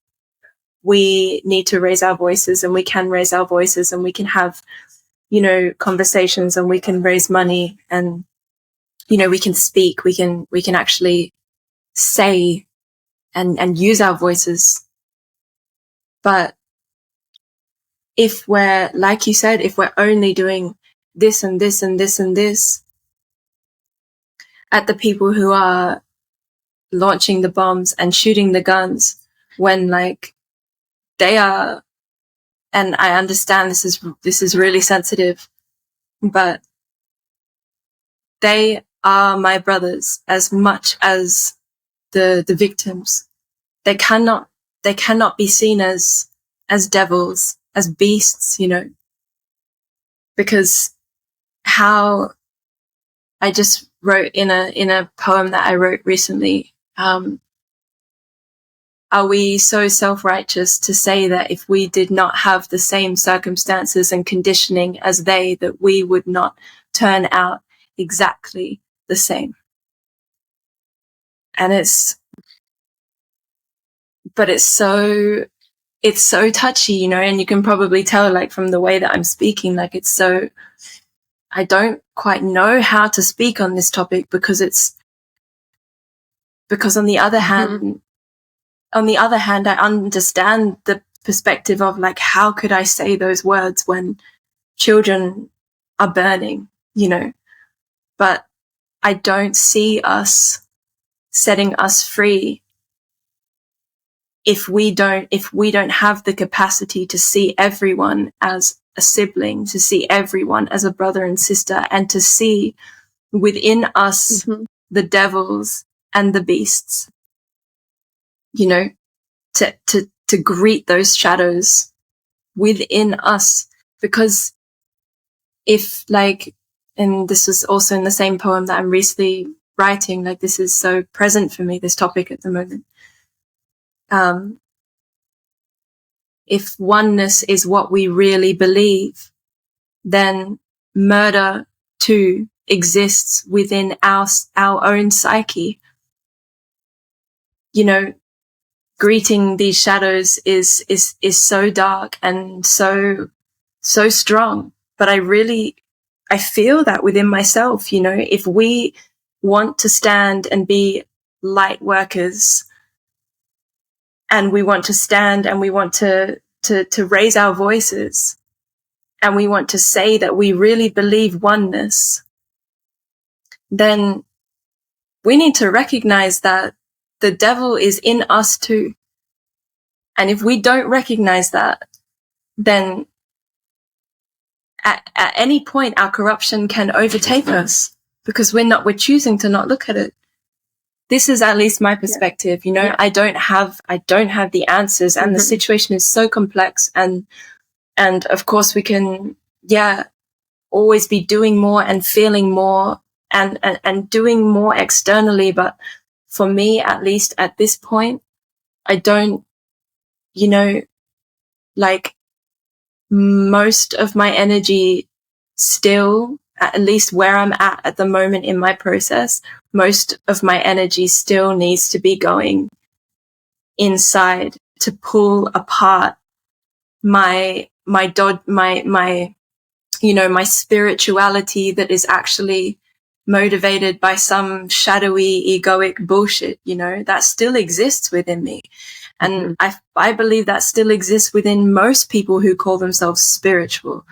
need to raise our voices, and we can raise our voices, and we can have, you know, conversations, and we can raise money, and, you know, we can speak, we can actually say and use our voices. But if we're, like you said, if we're only doing this and this and this and this at the people who are launching the bombs and shooting the guns, when, like, they are, and I understand this is really sensitive, but they are my brothers as much as the victims. They cannot be seen as devils, as beasts, you know, because how I just wrote in a poem that I wrote recently, are we so self-righteous to say that if we did not have the same circumstances and conditioning as they, that we would not turn out exactly the same? And it's so touchy, you know, and you can probably tell, like, from the way that I'm speaking, like, it's so, I don't quite know how to speak on this topic because on the other hand, on the other hand, I understand the perspective of like, how could I say those words when children are burning, you know? But I don't see us setting us free if we don't have the capacity to see everyone as a sibling, to see everyone as a brother and sister, and to see within us the devils and the beasts, you know, to greet those shadows within us. Because if, like, and this was also in the same poem that I'm recently writing, like, this is so present for me, this topic at the moment. If oneness is what we really believe, then murder too exists within our own psyche. You know, greeting these shadows is so dark and so strong. But I feel that within myself, you know, if we want to stand and be light workers, and we want to stand and we want to raise our voices, and we want to say that we really believe oneness, then we need to recognize that the devil is in us too. And if we don't recognize that, then at any point our corruption can overtake us, because we're choosing to not look at it. This is at least my perspective, you know. Yeah. I don't have the answers, and the situation is so complex, and of course we can always be doing more and feeling more and doing more externally, but for me, at least at this point, I don't, you know, like, most of my energy still, at least where I'm at the moment in my process, most of my energy still needs to be going inside to pull apart my you know, my spirituality that is actually motivated by some shadowy egoic bullshit, you know, that still exists within me. And I believe that still exists within most people who call themselves spiritual.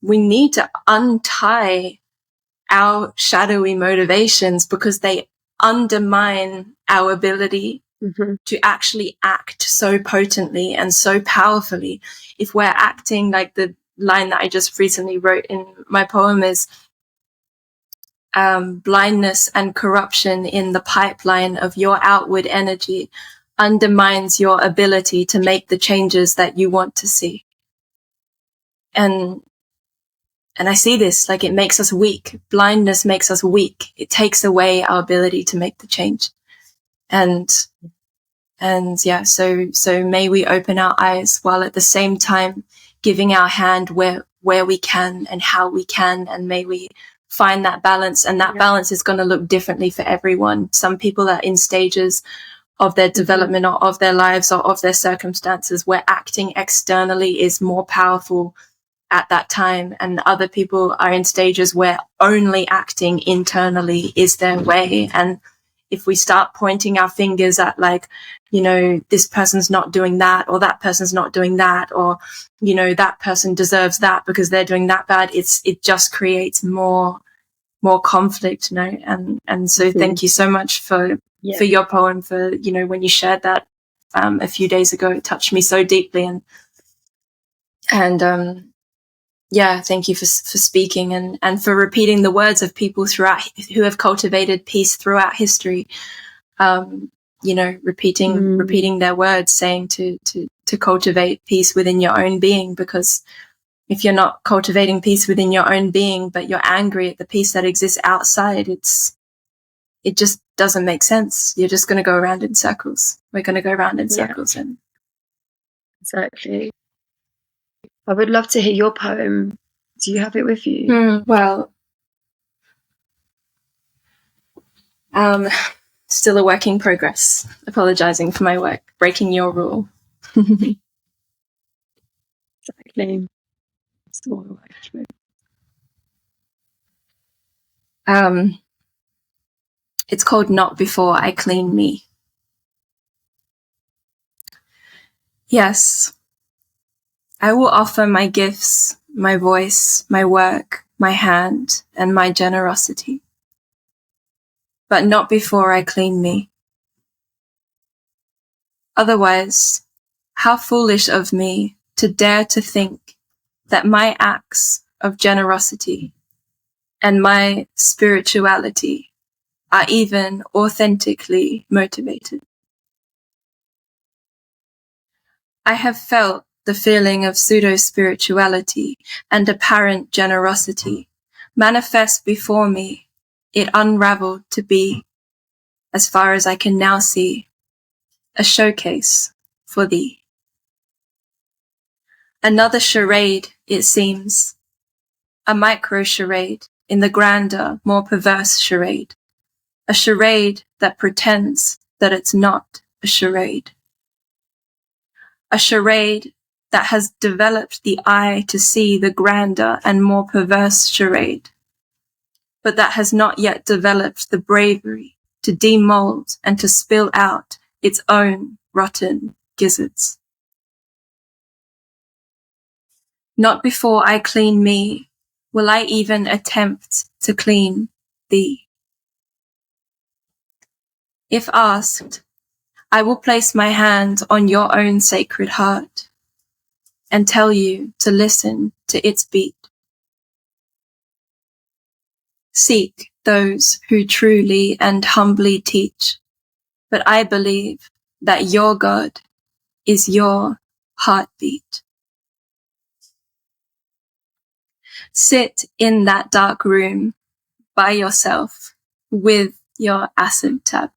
We need to untie our shadowy motivations, because they undermine our ability to actually act so potently and so powerfully. If we're acting like the line that I just recently wrote in my poem is, blindness and corruption in the pipeline of your outward energy undermines your ability to make the changes that you want to see. And I see this, like, it makes us weak. Blindness makes us weak. It takes away our ability to make the change. And yeah, so may we open our eyes while at the same time giving our hand where we can and how we can, and may we find that balance. And that balance is going to look differently for everyone. Some people are in stages of their development or of their lives or of their circumstances where acting externally is more powerful at that time, and other people are in stages where only acting internally is their way. And if we start pointing our fingers at, like, you know, this person's not doing that, or that person's not doing that, or, you know, that person deserves that because they're doing that bad, it just creates more conflict, you know. And so thank you so much for your poem, for, you know, when you shared that a few days ago, it touched me so deeply. And thank you for speaking and for repeating the words of people who have cultivated peace throughout history. You know, repeating their words, saying to cultivate peace within your own being, because if you're not cultivating peace within your own being, but you're angry at the peace that exists outside, it just doesn't make sense. You're just going to go around in circles. We're going to go around in circles. And exactly. I would love to hear your poem. Do you have it with you? Well, still a work in progress. Apologizing for my work, breaking your rule. Exactly. Still a work through. It's called Not Before I Clean Me. Yes, I will offer my gifts, my voice, my work, my hand, and my generosity. But not before I clean me. Otherwise, how foolish of me to dare to think that my acts of generosity and my spirituality are even authentically motivated. I have felt the feeling of pseudo-spirituality and apparent generosity manifest before me. It unraveled to be, as far as I can now see, a showcase for thee. Another charade, it seems, a micro charade in the grander, more perverse charade, a charade that pretends that it's not a charade that has developed the eye to see the grander and more perverse charade, but that has not yet developed the bravery to demold and to spill out its own rotten gizzards. Not before I clean me will I even attempt to clean thee. If asked, I will place my hand on your own sacred heart and tell you to listen to its beat. Seek those who truly and humbly teach, but I believe that your God is your heartbeat. Sit in that dark room by yourself with your acid tab.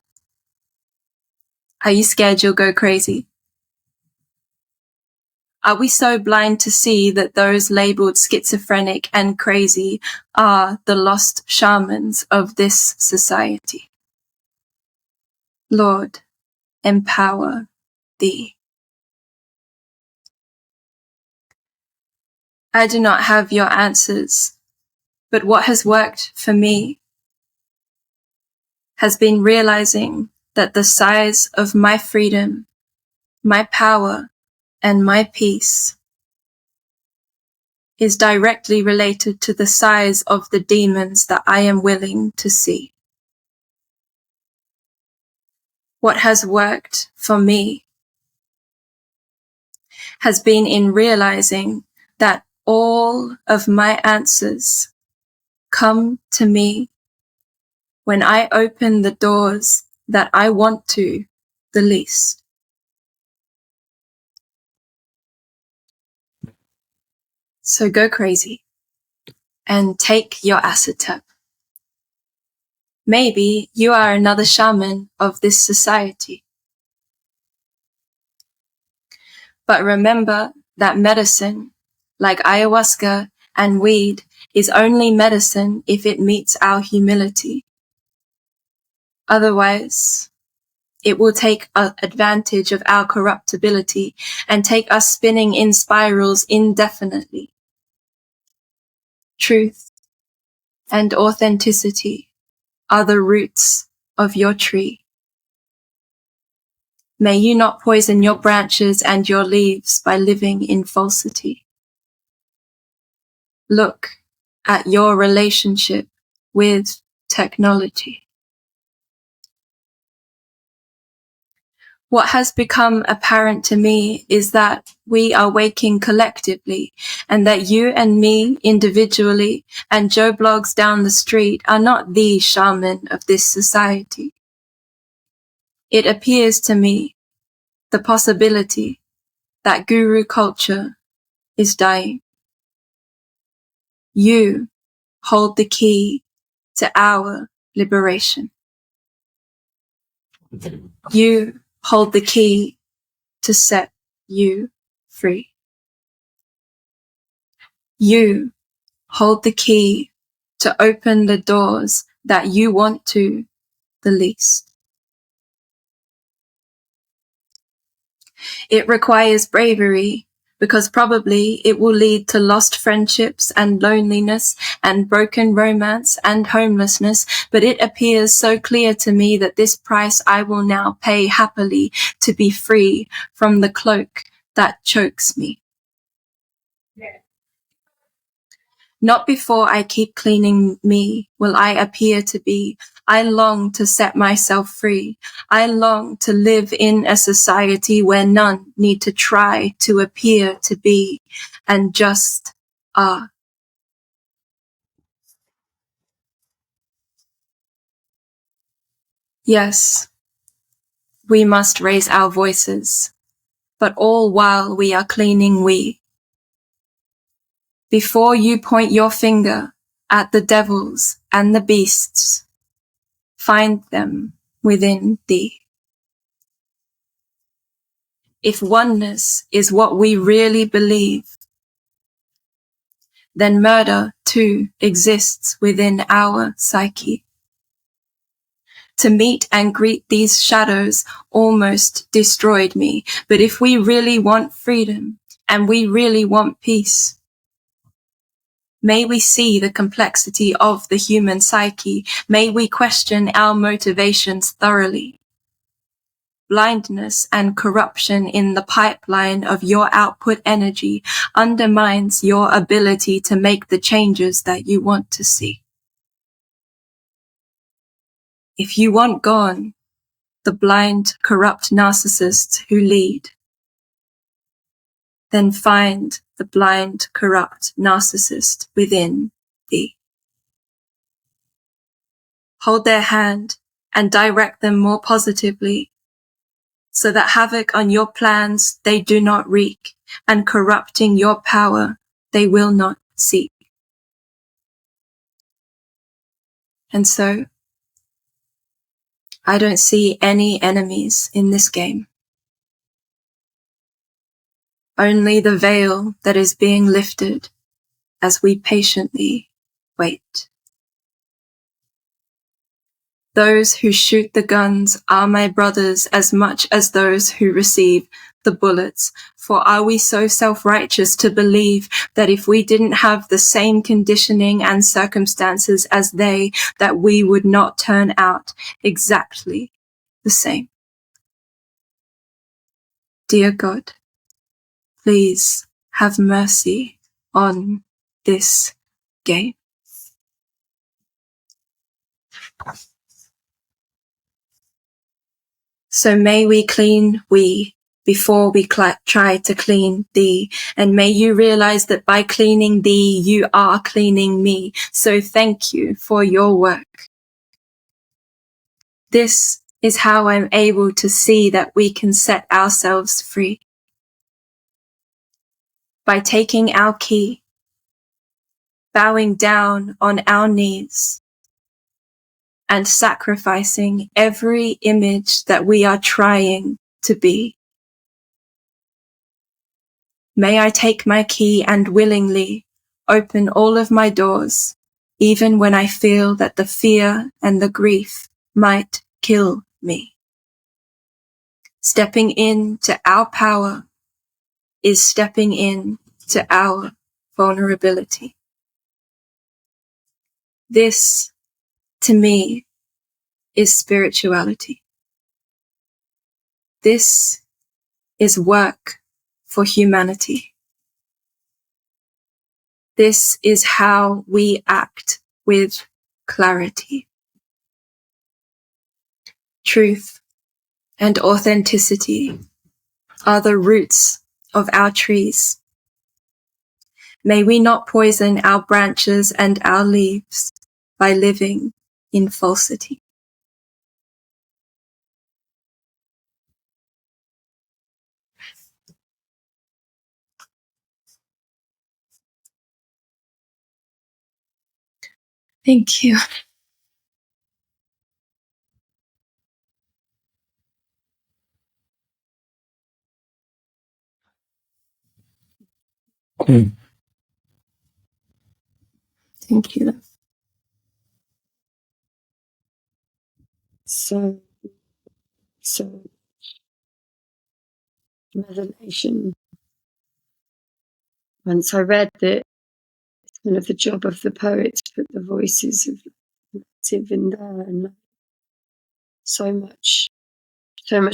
Are you scared you'll go crazy? Are we so blind to see that those labeled schizophrenic and crazy are the lost shamans of this society? Lord, empower thee. I do not have your answers, but what has worked for me has been realizing that the size of my freedom, my power, and my peace is directly related to the size of the demons that I am willing to see. What has worked for me has been in realizing that all of my answers come to me when I open the doors that I want to the least. So go crazy and take your acid tap. Maybe you are another shaman of this society. But remember that medicine, like ayahuasca and weed, is only medicine if it meets our humility. Otherwise, it will take advantage of our corruptibility and take us spinning in spirals indefinitely. Truth and authenticity are the roots of your tree. May you not poison your branches and your leaves by living in falsity. Look at your relationship with technology. What has become apparent to me is that we are waking collectively, and that you and me individually and Joe Blogs down the street are not the shaman of this society. It appears to me the possibility that guru culture is dying. You hold the key to our liberation. You hold the key to set you free. You hold the key to open the doors that you want to the least. It requires bravery because probably it will lead to lost friendships and loneliness and broken romance and homelessness, but it appears so clear to me that this price I will now pay happily to be free from the cloak that chokes me. Not before I keep cleaning me will I appear to be. I long to set myself free. I long to live in a society where none need to try to appear to be and just are. Yes, we must raise our voices, but all while we are cleaning we. Before you point your finger at the devils and the beasts, find them within thee. If oneness is what we really believe, then murder too exists within our psyche. To meet and greet these shadows almost destroyed me. But if we really want freedom and we really want peace, may we see the complexity of the human psyche. May we question our motivations thoroughly. Blindness and corruption in the pipeline of your output energy undermines your ability to make the changes that you want to see. If you want gone the blind, corrupt narcissists who lead, then find the blind, corrupt narcissist within thee. Hold their hand and direct them more positively, so that havoc on your plans they do not wreak, and corrupting your power they will not seek. And so, I don't see any enemies in this game. Only the veil that is being lifted as we patiently wait. Those who shoot the guns are my brothers as much as those who receive the bullets. For are we so self-righteous to believe that if we didn't have the same conditioning and circumstances as they, that we would not turn out exactly the same? Dear God, please have mercy on this game. So may we clean we before we try to clean thee. And may you realize that by cleaning thee, you are cleaning me. So thank you for your work. This is how I'm able to see that we can set ourselves free. By taking our key, bowing down on our knees, and sacrificing every image that we are trying to be. May I take my key and willingly open all of my doors, even when I feel that the fear and the grief might kill me. Stepping into our power is stepping in to our vulnerability. This, to me, is spirituality. This is work for humanity. This is how we act with clarity. Truth and authenticity are the roots of our trees. May we not poison our branches and our leaves by living in falsity. Thank you. Thank you. So revelation. Once I read that it's kind of the job of the poet to put the voices of collective in there, and so much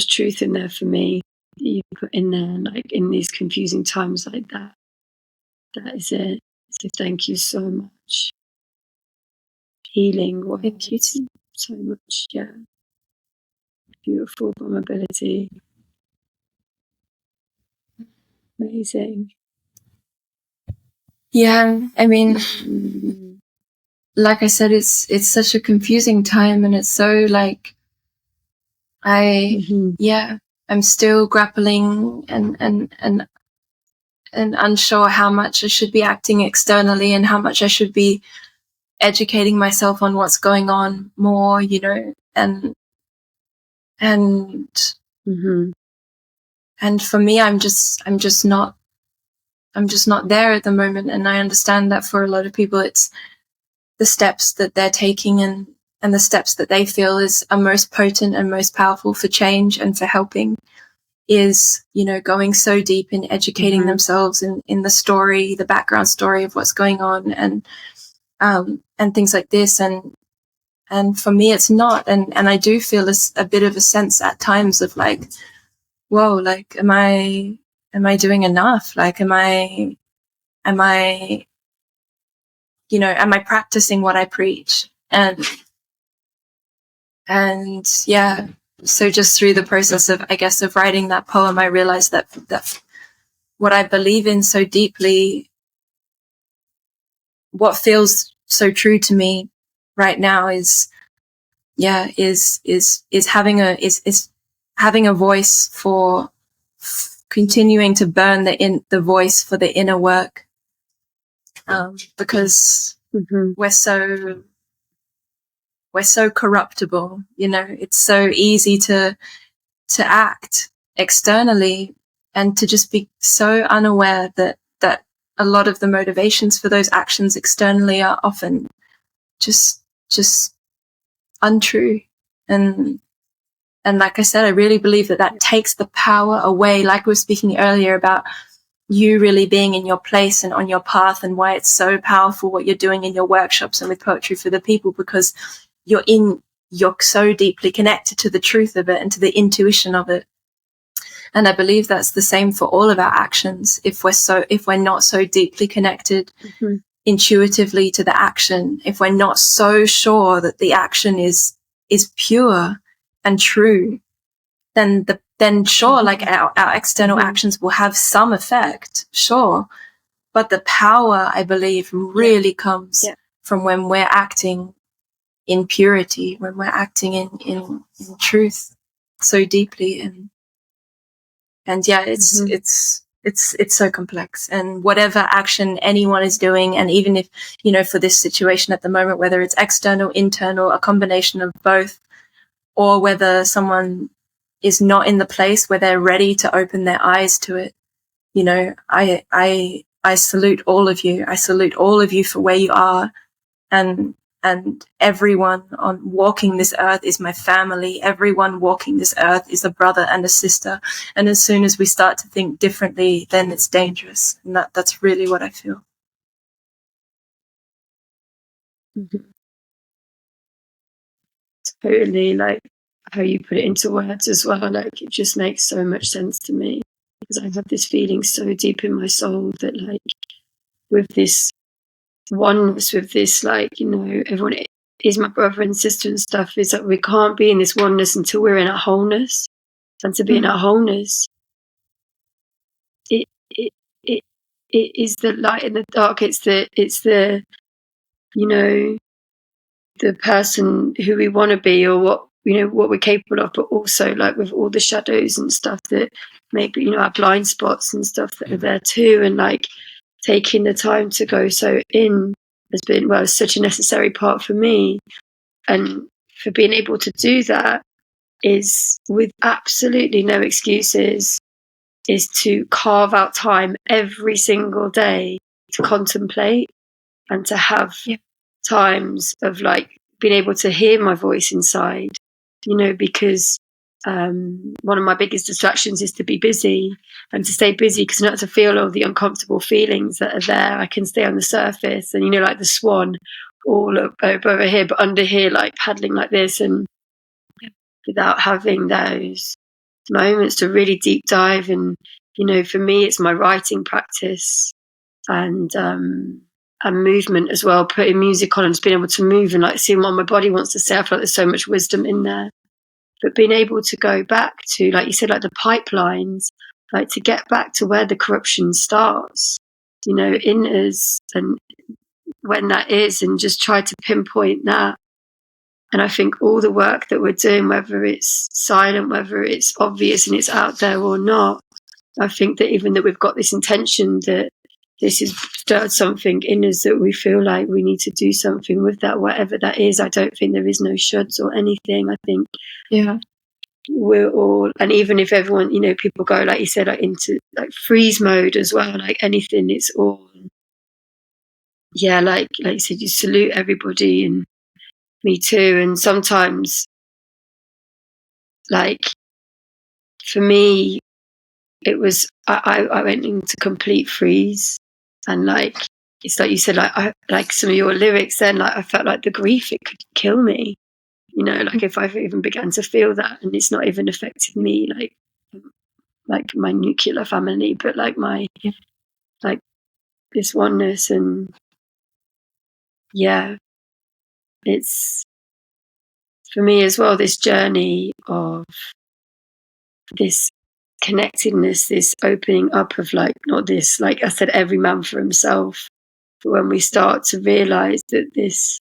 truth in there for me. you put in there, like in these confusing times like that. That is it. So thank you so much. Healing words. Thank you. So much, yeah. Beautiful vulnerability. Amazing. Yeah, I mean, like I said, it's such a confusing time, and it's so like I'm still grappling and unsure how much I should be acting externally and how much I should be educating myself on what's going on more, you know, and for me, I'm just not there at the moment. And I understand that for a lot of people, it's the steps that they're taking and the steps that they feel are most potent and most powerful for change and for helping is, you know, going so deep in educating themselves in the story, the background story of what's going on and things like this. And for me, it's not. And I do feel a bit of a sense at times of like, whoa, like, am I doing enough? Like, am I, you know, am I practicing what I preach? And yeah, so just through the process of, I guess, of writing that poem, I realized that what I believe in so deeply, what feels so true to me right now is having a voice for continuing to burn the voice for the inner work, because we're so corruptible, you know. It's so easy to act externally and to just be so unaware that a lot of the motivations for those actions externally are often just untrue. And like I said, I really believe that takes the power away, like we were speaking earlier about you really being in your place and on your path, and why it's so powerful what you're doing in your workshops and with Poetry for the People, because you're so deeply connected to the truth of it and to the intuition of it. And I believe that's the same for all of our actions. If we're not so deeply connected intuitively to the action, if we're not so sure that the action is pure and true, then sure, like our external actions will have some effect, sure. But the power, I believe, really comes from when we're acting in purity, when we're acting in truth so deeply. And yeah, it's so complex. And whatever action anyone is doing, and even if, you know, for this situation at the moment, whether it's external, internal, a combination of both, or whether someone is not in the place where they're ready to open their eyes to it, you know, I salute all of you. I salute all of you for where you are. And everyone on walking this earth is my family. Everyone walking this earth is a brother and a sister. And as soon as we start to think differently, then it's dangerous. And that's really what I feel. Totally, like how you put it into words as well. Like it just makes so much sense to me, because I have this feeling so deep in my soul that, like, with this oneness, with this, like, you know, everyone is my brother and sister and stuff, is that we can't be in this oneness until we're in our wholeness. And to be in our wholeness, it it it it is the light in the dark. It's the you know, the person who we want to be, or what, you know, what we're capable of, but also like with all the shadows and stuff that maybe, you know, our blind spots and stuff that are there too. And like taking the time to go so in has been, well, such a necessary part for me. And for being able to do that is, with absolutely no excuses, is to carve out time every single day to contemplate and to have times of like being able to hear my voice inside, you know, because one of my biggest distractions is to be busy and to stay busy, because not to feel all the uncomfortable feelings that are there. I can stay on the surface and, you know, like the swan all over here, but under here, like paddling like this, and without having those moments to really deep dive. And, you know, for me, it's my writing practice and movement as well, putting music on and just being able to move and like seeing what my body wants to say. I feel like there's so much wisdom in there. But being able to go back to, like you said, like the pipelines, like to get back to where the corruption starts, you know, in us and when that is, and just try to pinpoint that. And I think all the work that we're doing, whether it's silent, whether it's obvious and it's out there or not, I think that even that we've got this intention that this has stirred something in us that we feel like we need to do something with that, whatever that is. I don't think there is no shoulds or anything. I think we're all, and even if everyone, you know, people go, like you said, like into like freeze mode as well, like anything, it's all, yeah, like you said, you salute everybody, and me too. And sometimes, like, for me, it was, I went into complete freeze. And like, it's like you said, like some of your lyrics then, like I felt like the grief, it could kill me, you know, like if I've even began to feel that, and it's not even affected me, like my nuclear family, but like my, like this oneness. And yeah, it's for me as well, this journey of this connectedness, this opening up of like, not this, like I said, every man for himself. But when we start to realize that this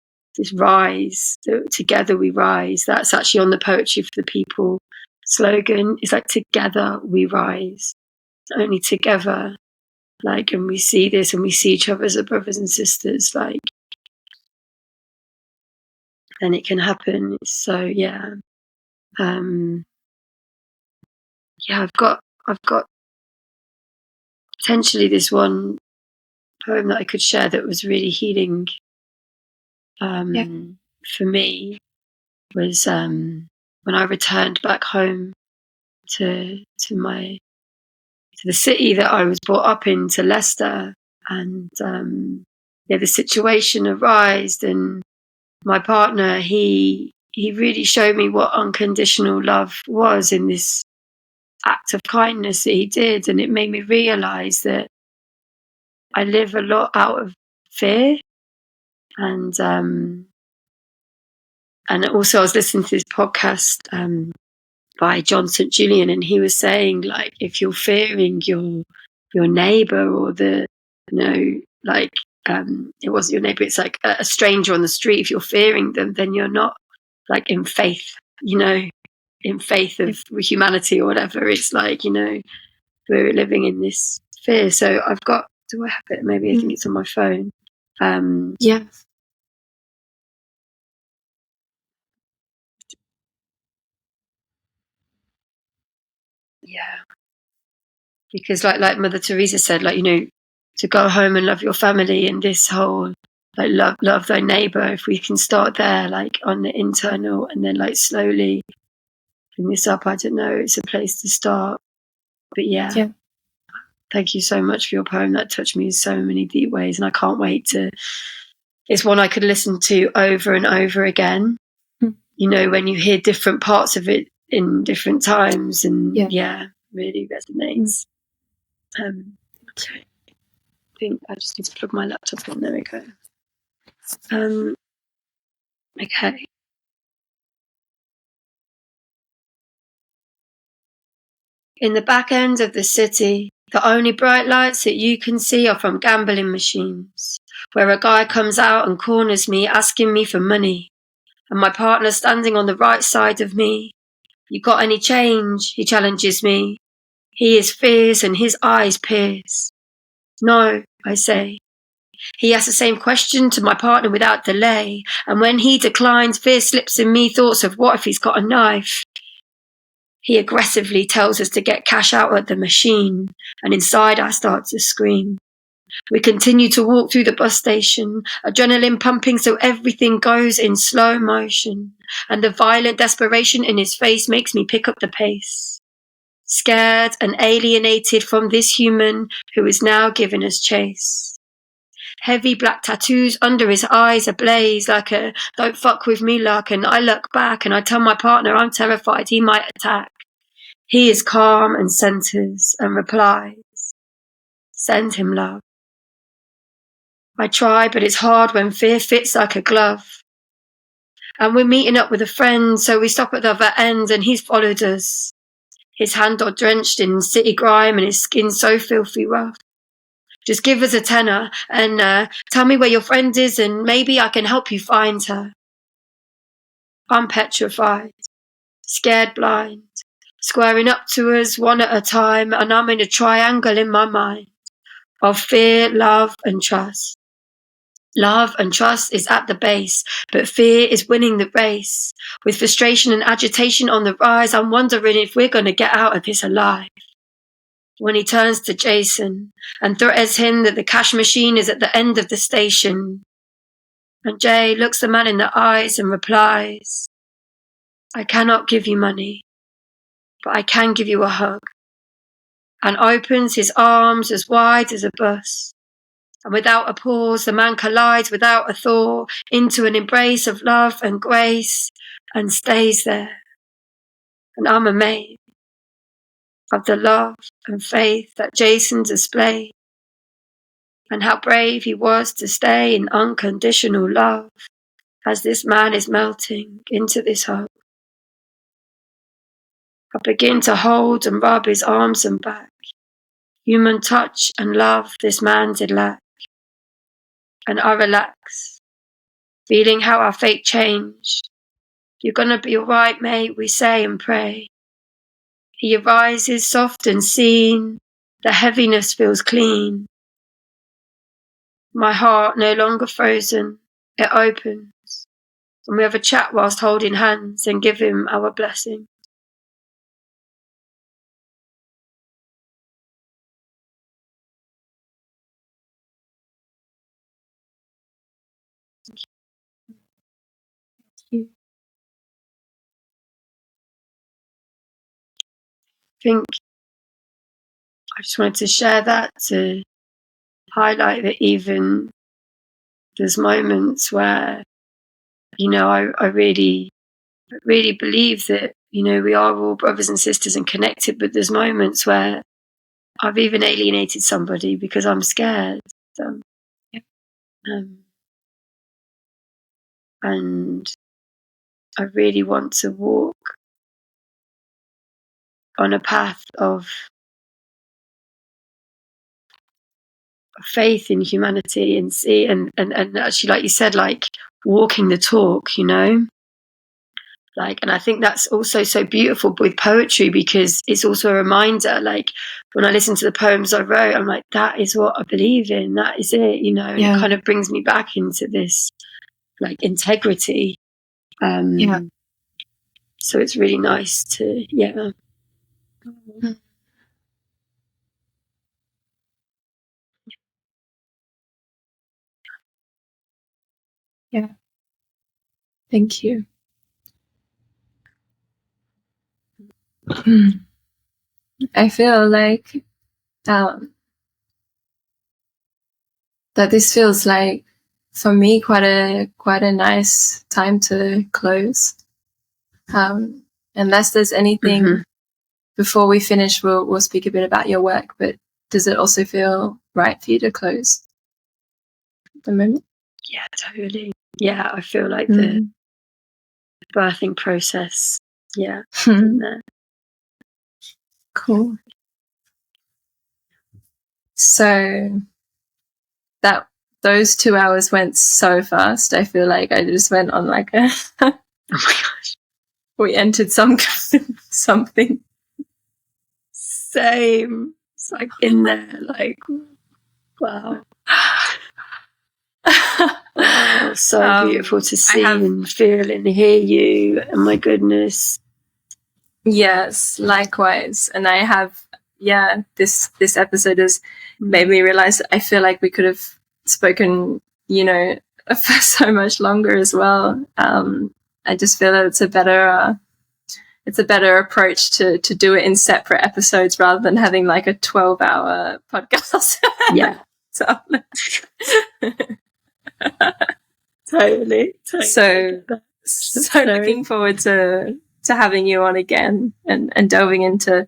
rise, that together we rise, that's actually on the Poetry for the People slogan. It's like, together we rise, only together. Like, and we see this and we see each other as brothers and sisters, like, then it can happen. So yeah. Yeah, I've got potentially this one poem that I could share that was really healing for me, was when I returned back home to the city that I was brought up in, to Leicester. And the situation arose, and my partner, he really showed me what unconditional love was in this act of kindness that he did. And it made me realize that I live a lot out of fear. And also I was listening to this podcast by John St. Julian, and he was saying, like, if you're fearing your neighbor, or the, you know, like, it wasn't your neighbor, it's like a stranger on the street, if you're fearing them, then you're not like in faith, you know, in faith of humanity or whatever. It's like, you know, we're living in this fear. So I've got, do I have it? Maybe I think it's on my phone. Yeah. Yeah. Because like Mother Teresa said, like, you know, to go home and love your family, and this whole like love thy neighbor. If we can start there, like on the internal, and then like slowly bring this up, I don't know, it's a place to start. But yeah. Thank you so much for your poem. That touched me in so many deep ways, and I can't wait to, it's one I could listen to over and over again. You know, when you hear different parts of it in different times, and really resonates. Okay. I think I just need to plug my laptop in. There we go. Okay. In the back end of the city, the only bright lights that you can see are from gambling machines, where a guy comes out and corners me, asking me for money, and my partner standing on the right side of me. You got any change? He challenges me. He is fierce and his eyes pierce. No, I say. He asks the same question to my partner without delay, and when he declines, fear slips in me thoughts of what if he's got a knife. He aggressively tells us to get cash out at the machine, and inside I start to scream. We continue to walk through the bus station, adrenaline pumping so everything goes in slow motion, and the violent desperation in his face makes me pick up the pace. Scared and alienated from this human who is now giving us chase. Heavy black tattoos under his eyes ablaze like a don't fuck with me look, and I look back and I tell my partner I'm terrified he might attack. He is calm and centers and replies, send him love. I try, but it's hard when fear fits like a glove. And we're meeting up with a friend, so we stop at the other end and he's followed us. His hand all drenched in city grime and his skin so filthy rough. Just give us a tenner and tell me where your friend is and maybe I can help you find her. I'm petrified, scared blind, squaring up to us one at a time, and I'm in a triangle in my mind of fear, love and trust. Love and trust is at the base, but fear is winning the race. With frustration and agitation on the rise, I'm wondering if we're going to get out of this alive. When he turns to Jason and threatens him that the cash machine is at the end of the station. And Jay looks the man in the eyes and replies, I cannot give you money, but I can give you a hug. And opens his arms as wide as a bus. And without a pause, the man collides without a thaw into an embrace of love and grace and stays there. And I'm amazed of the love and faith that Jason displayed and how brave he was to stay in unconditional love as this man is melting into this hug. I begin to hold and rub his arms and back. Human touch and love this man did lack. And I relax, feeling how our fate changed. You're gonna be alright, mate, we say and pray. He arises soft and seen, the heaviness feels clean. My heart no longer frozen, it opens, and we have a chat whilst holding hands and give him our blessing. I think I just wanted to share that to highlight that even there's moments where, I really believe that, we are all brothers and sisters and connected, but there's moments where I've even alienated somebody because I'm scared. And I really want to walk on a path of faith in humanity and see and actually, like you said, like walking the talk, and I think that's also so beautiful with poetry because it's also a reminder, like when I listen to the poems I wrote, I'm like, that is what I believe in, that is it, and it kind of brings me back into this like integrity. So it's really nice to Thank you. I feel like that this feels like, for me, quite a nice time to close. Unless there's anything before we finish, we'll speak a bit about your work. But does it also feel right for you to close at the moment? Yeah, totally. Yeah, I feel like the birthing process. Yeah. Cool. So those 2 hours went so fast. I feel like I just went on like a oh my gosh. We entered something. Same. It's like in there, like wow. Oh, so beautiful to see and feel and hear you. And my goodness. Yes, likewise. And I have, this episode has made me realize that I feel like we could have spoken, for so much longer as well. I just feel that it's a better approach to do it in separate episodes rather than having like a 12-hour podcast. Yeah. Totally. So looking forward to to having you on again and delving into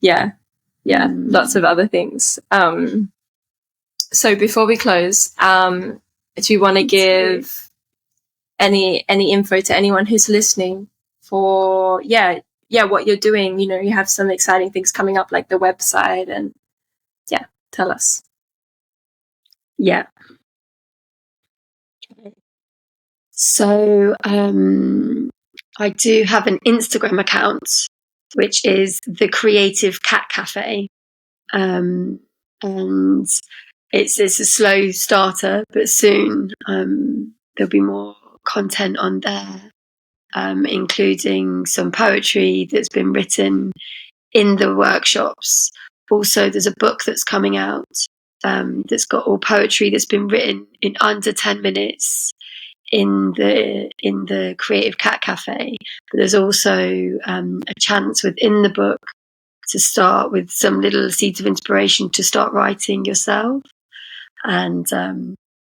lots of other things. So before we close, do you want to give any info to anyone who's listening for what you're doing? You know, you have some exciting things coming up, like the website, and tell us. Yeah. So I do have an Instagram account, which is the Creative Cat Cafe. And it's a slow starter, but soon there'll be more content on there, including some poetry that's been written in the workshops. Also, there's a book that's coming out that's got all poetry that's been written in under 10 minutes in the Creative Cat Cafe. But there's also a chance within the book to start with some little seeds of inspiration to start writing yourself. And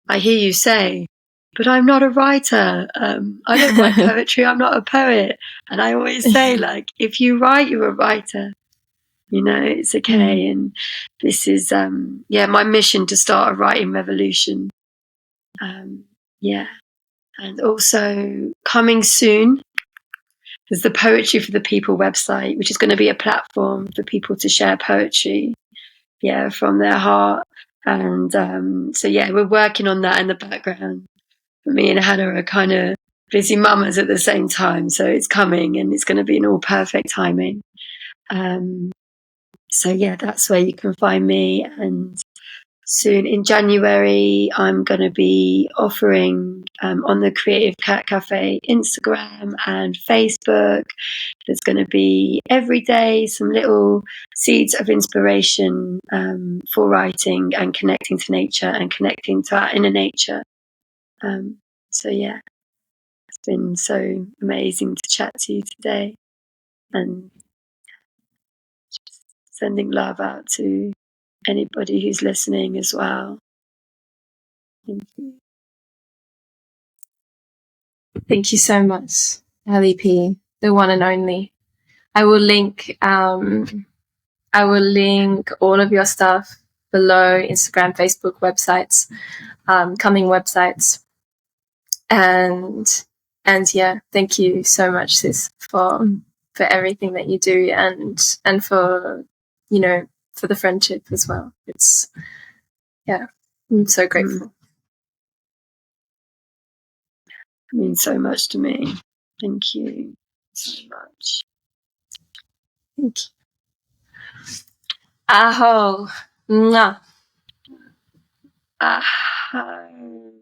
I hear you say, but I'm not a writer. I don't write poetry. I'm not a poet. And I always say, like, if you write, you're a writer. You know, it's okay. And this is, my mission to start a writing revolution. And also coming soon, there's the Poetry for the People website, which is going to be a platform for people to share poetry, from their heart. And we're working on that in the background. But me and Hannah are kind of busy mamas at the same time, so it's coming and it's going to be in all perfect timing. That's where you can find me. And soon in January, I'm going to be offering on the Creative Cat Cafe Instagram and Facebook. There's going to be every day some little seeds of inspiration for writing and connecting to nature and connecting to our inner nature. It's been so amazing to chat to you today, and just sending love out to anybody who's listening as well. Thank you. Thank you so much, Ali P, the one and only. I will link all of your stuff below: Instagram, Facebook, websites, coming websites. And thank you so much, sis, for everything that you do, and for, for the friendship as well. It's, I'm so grateful. It means so much to me. Thank you so much. Thank you. Aho. Mwah. Aho.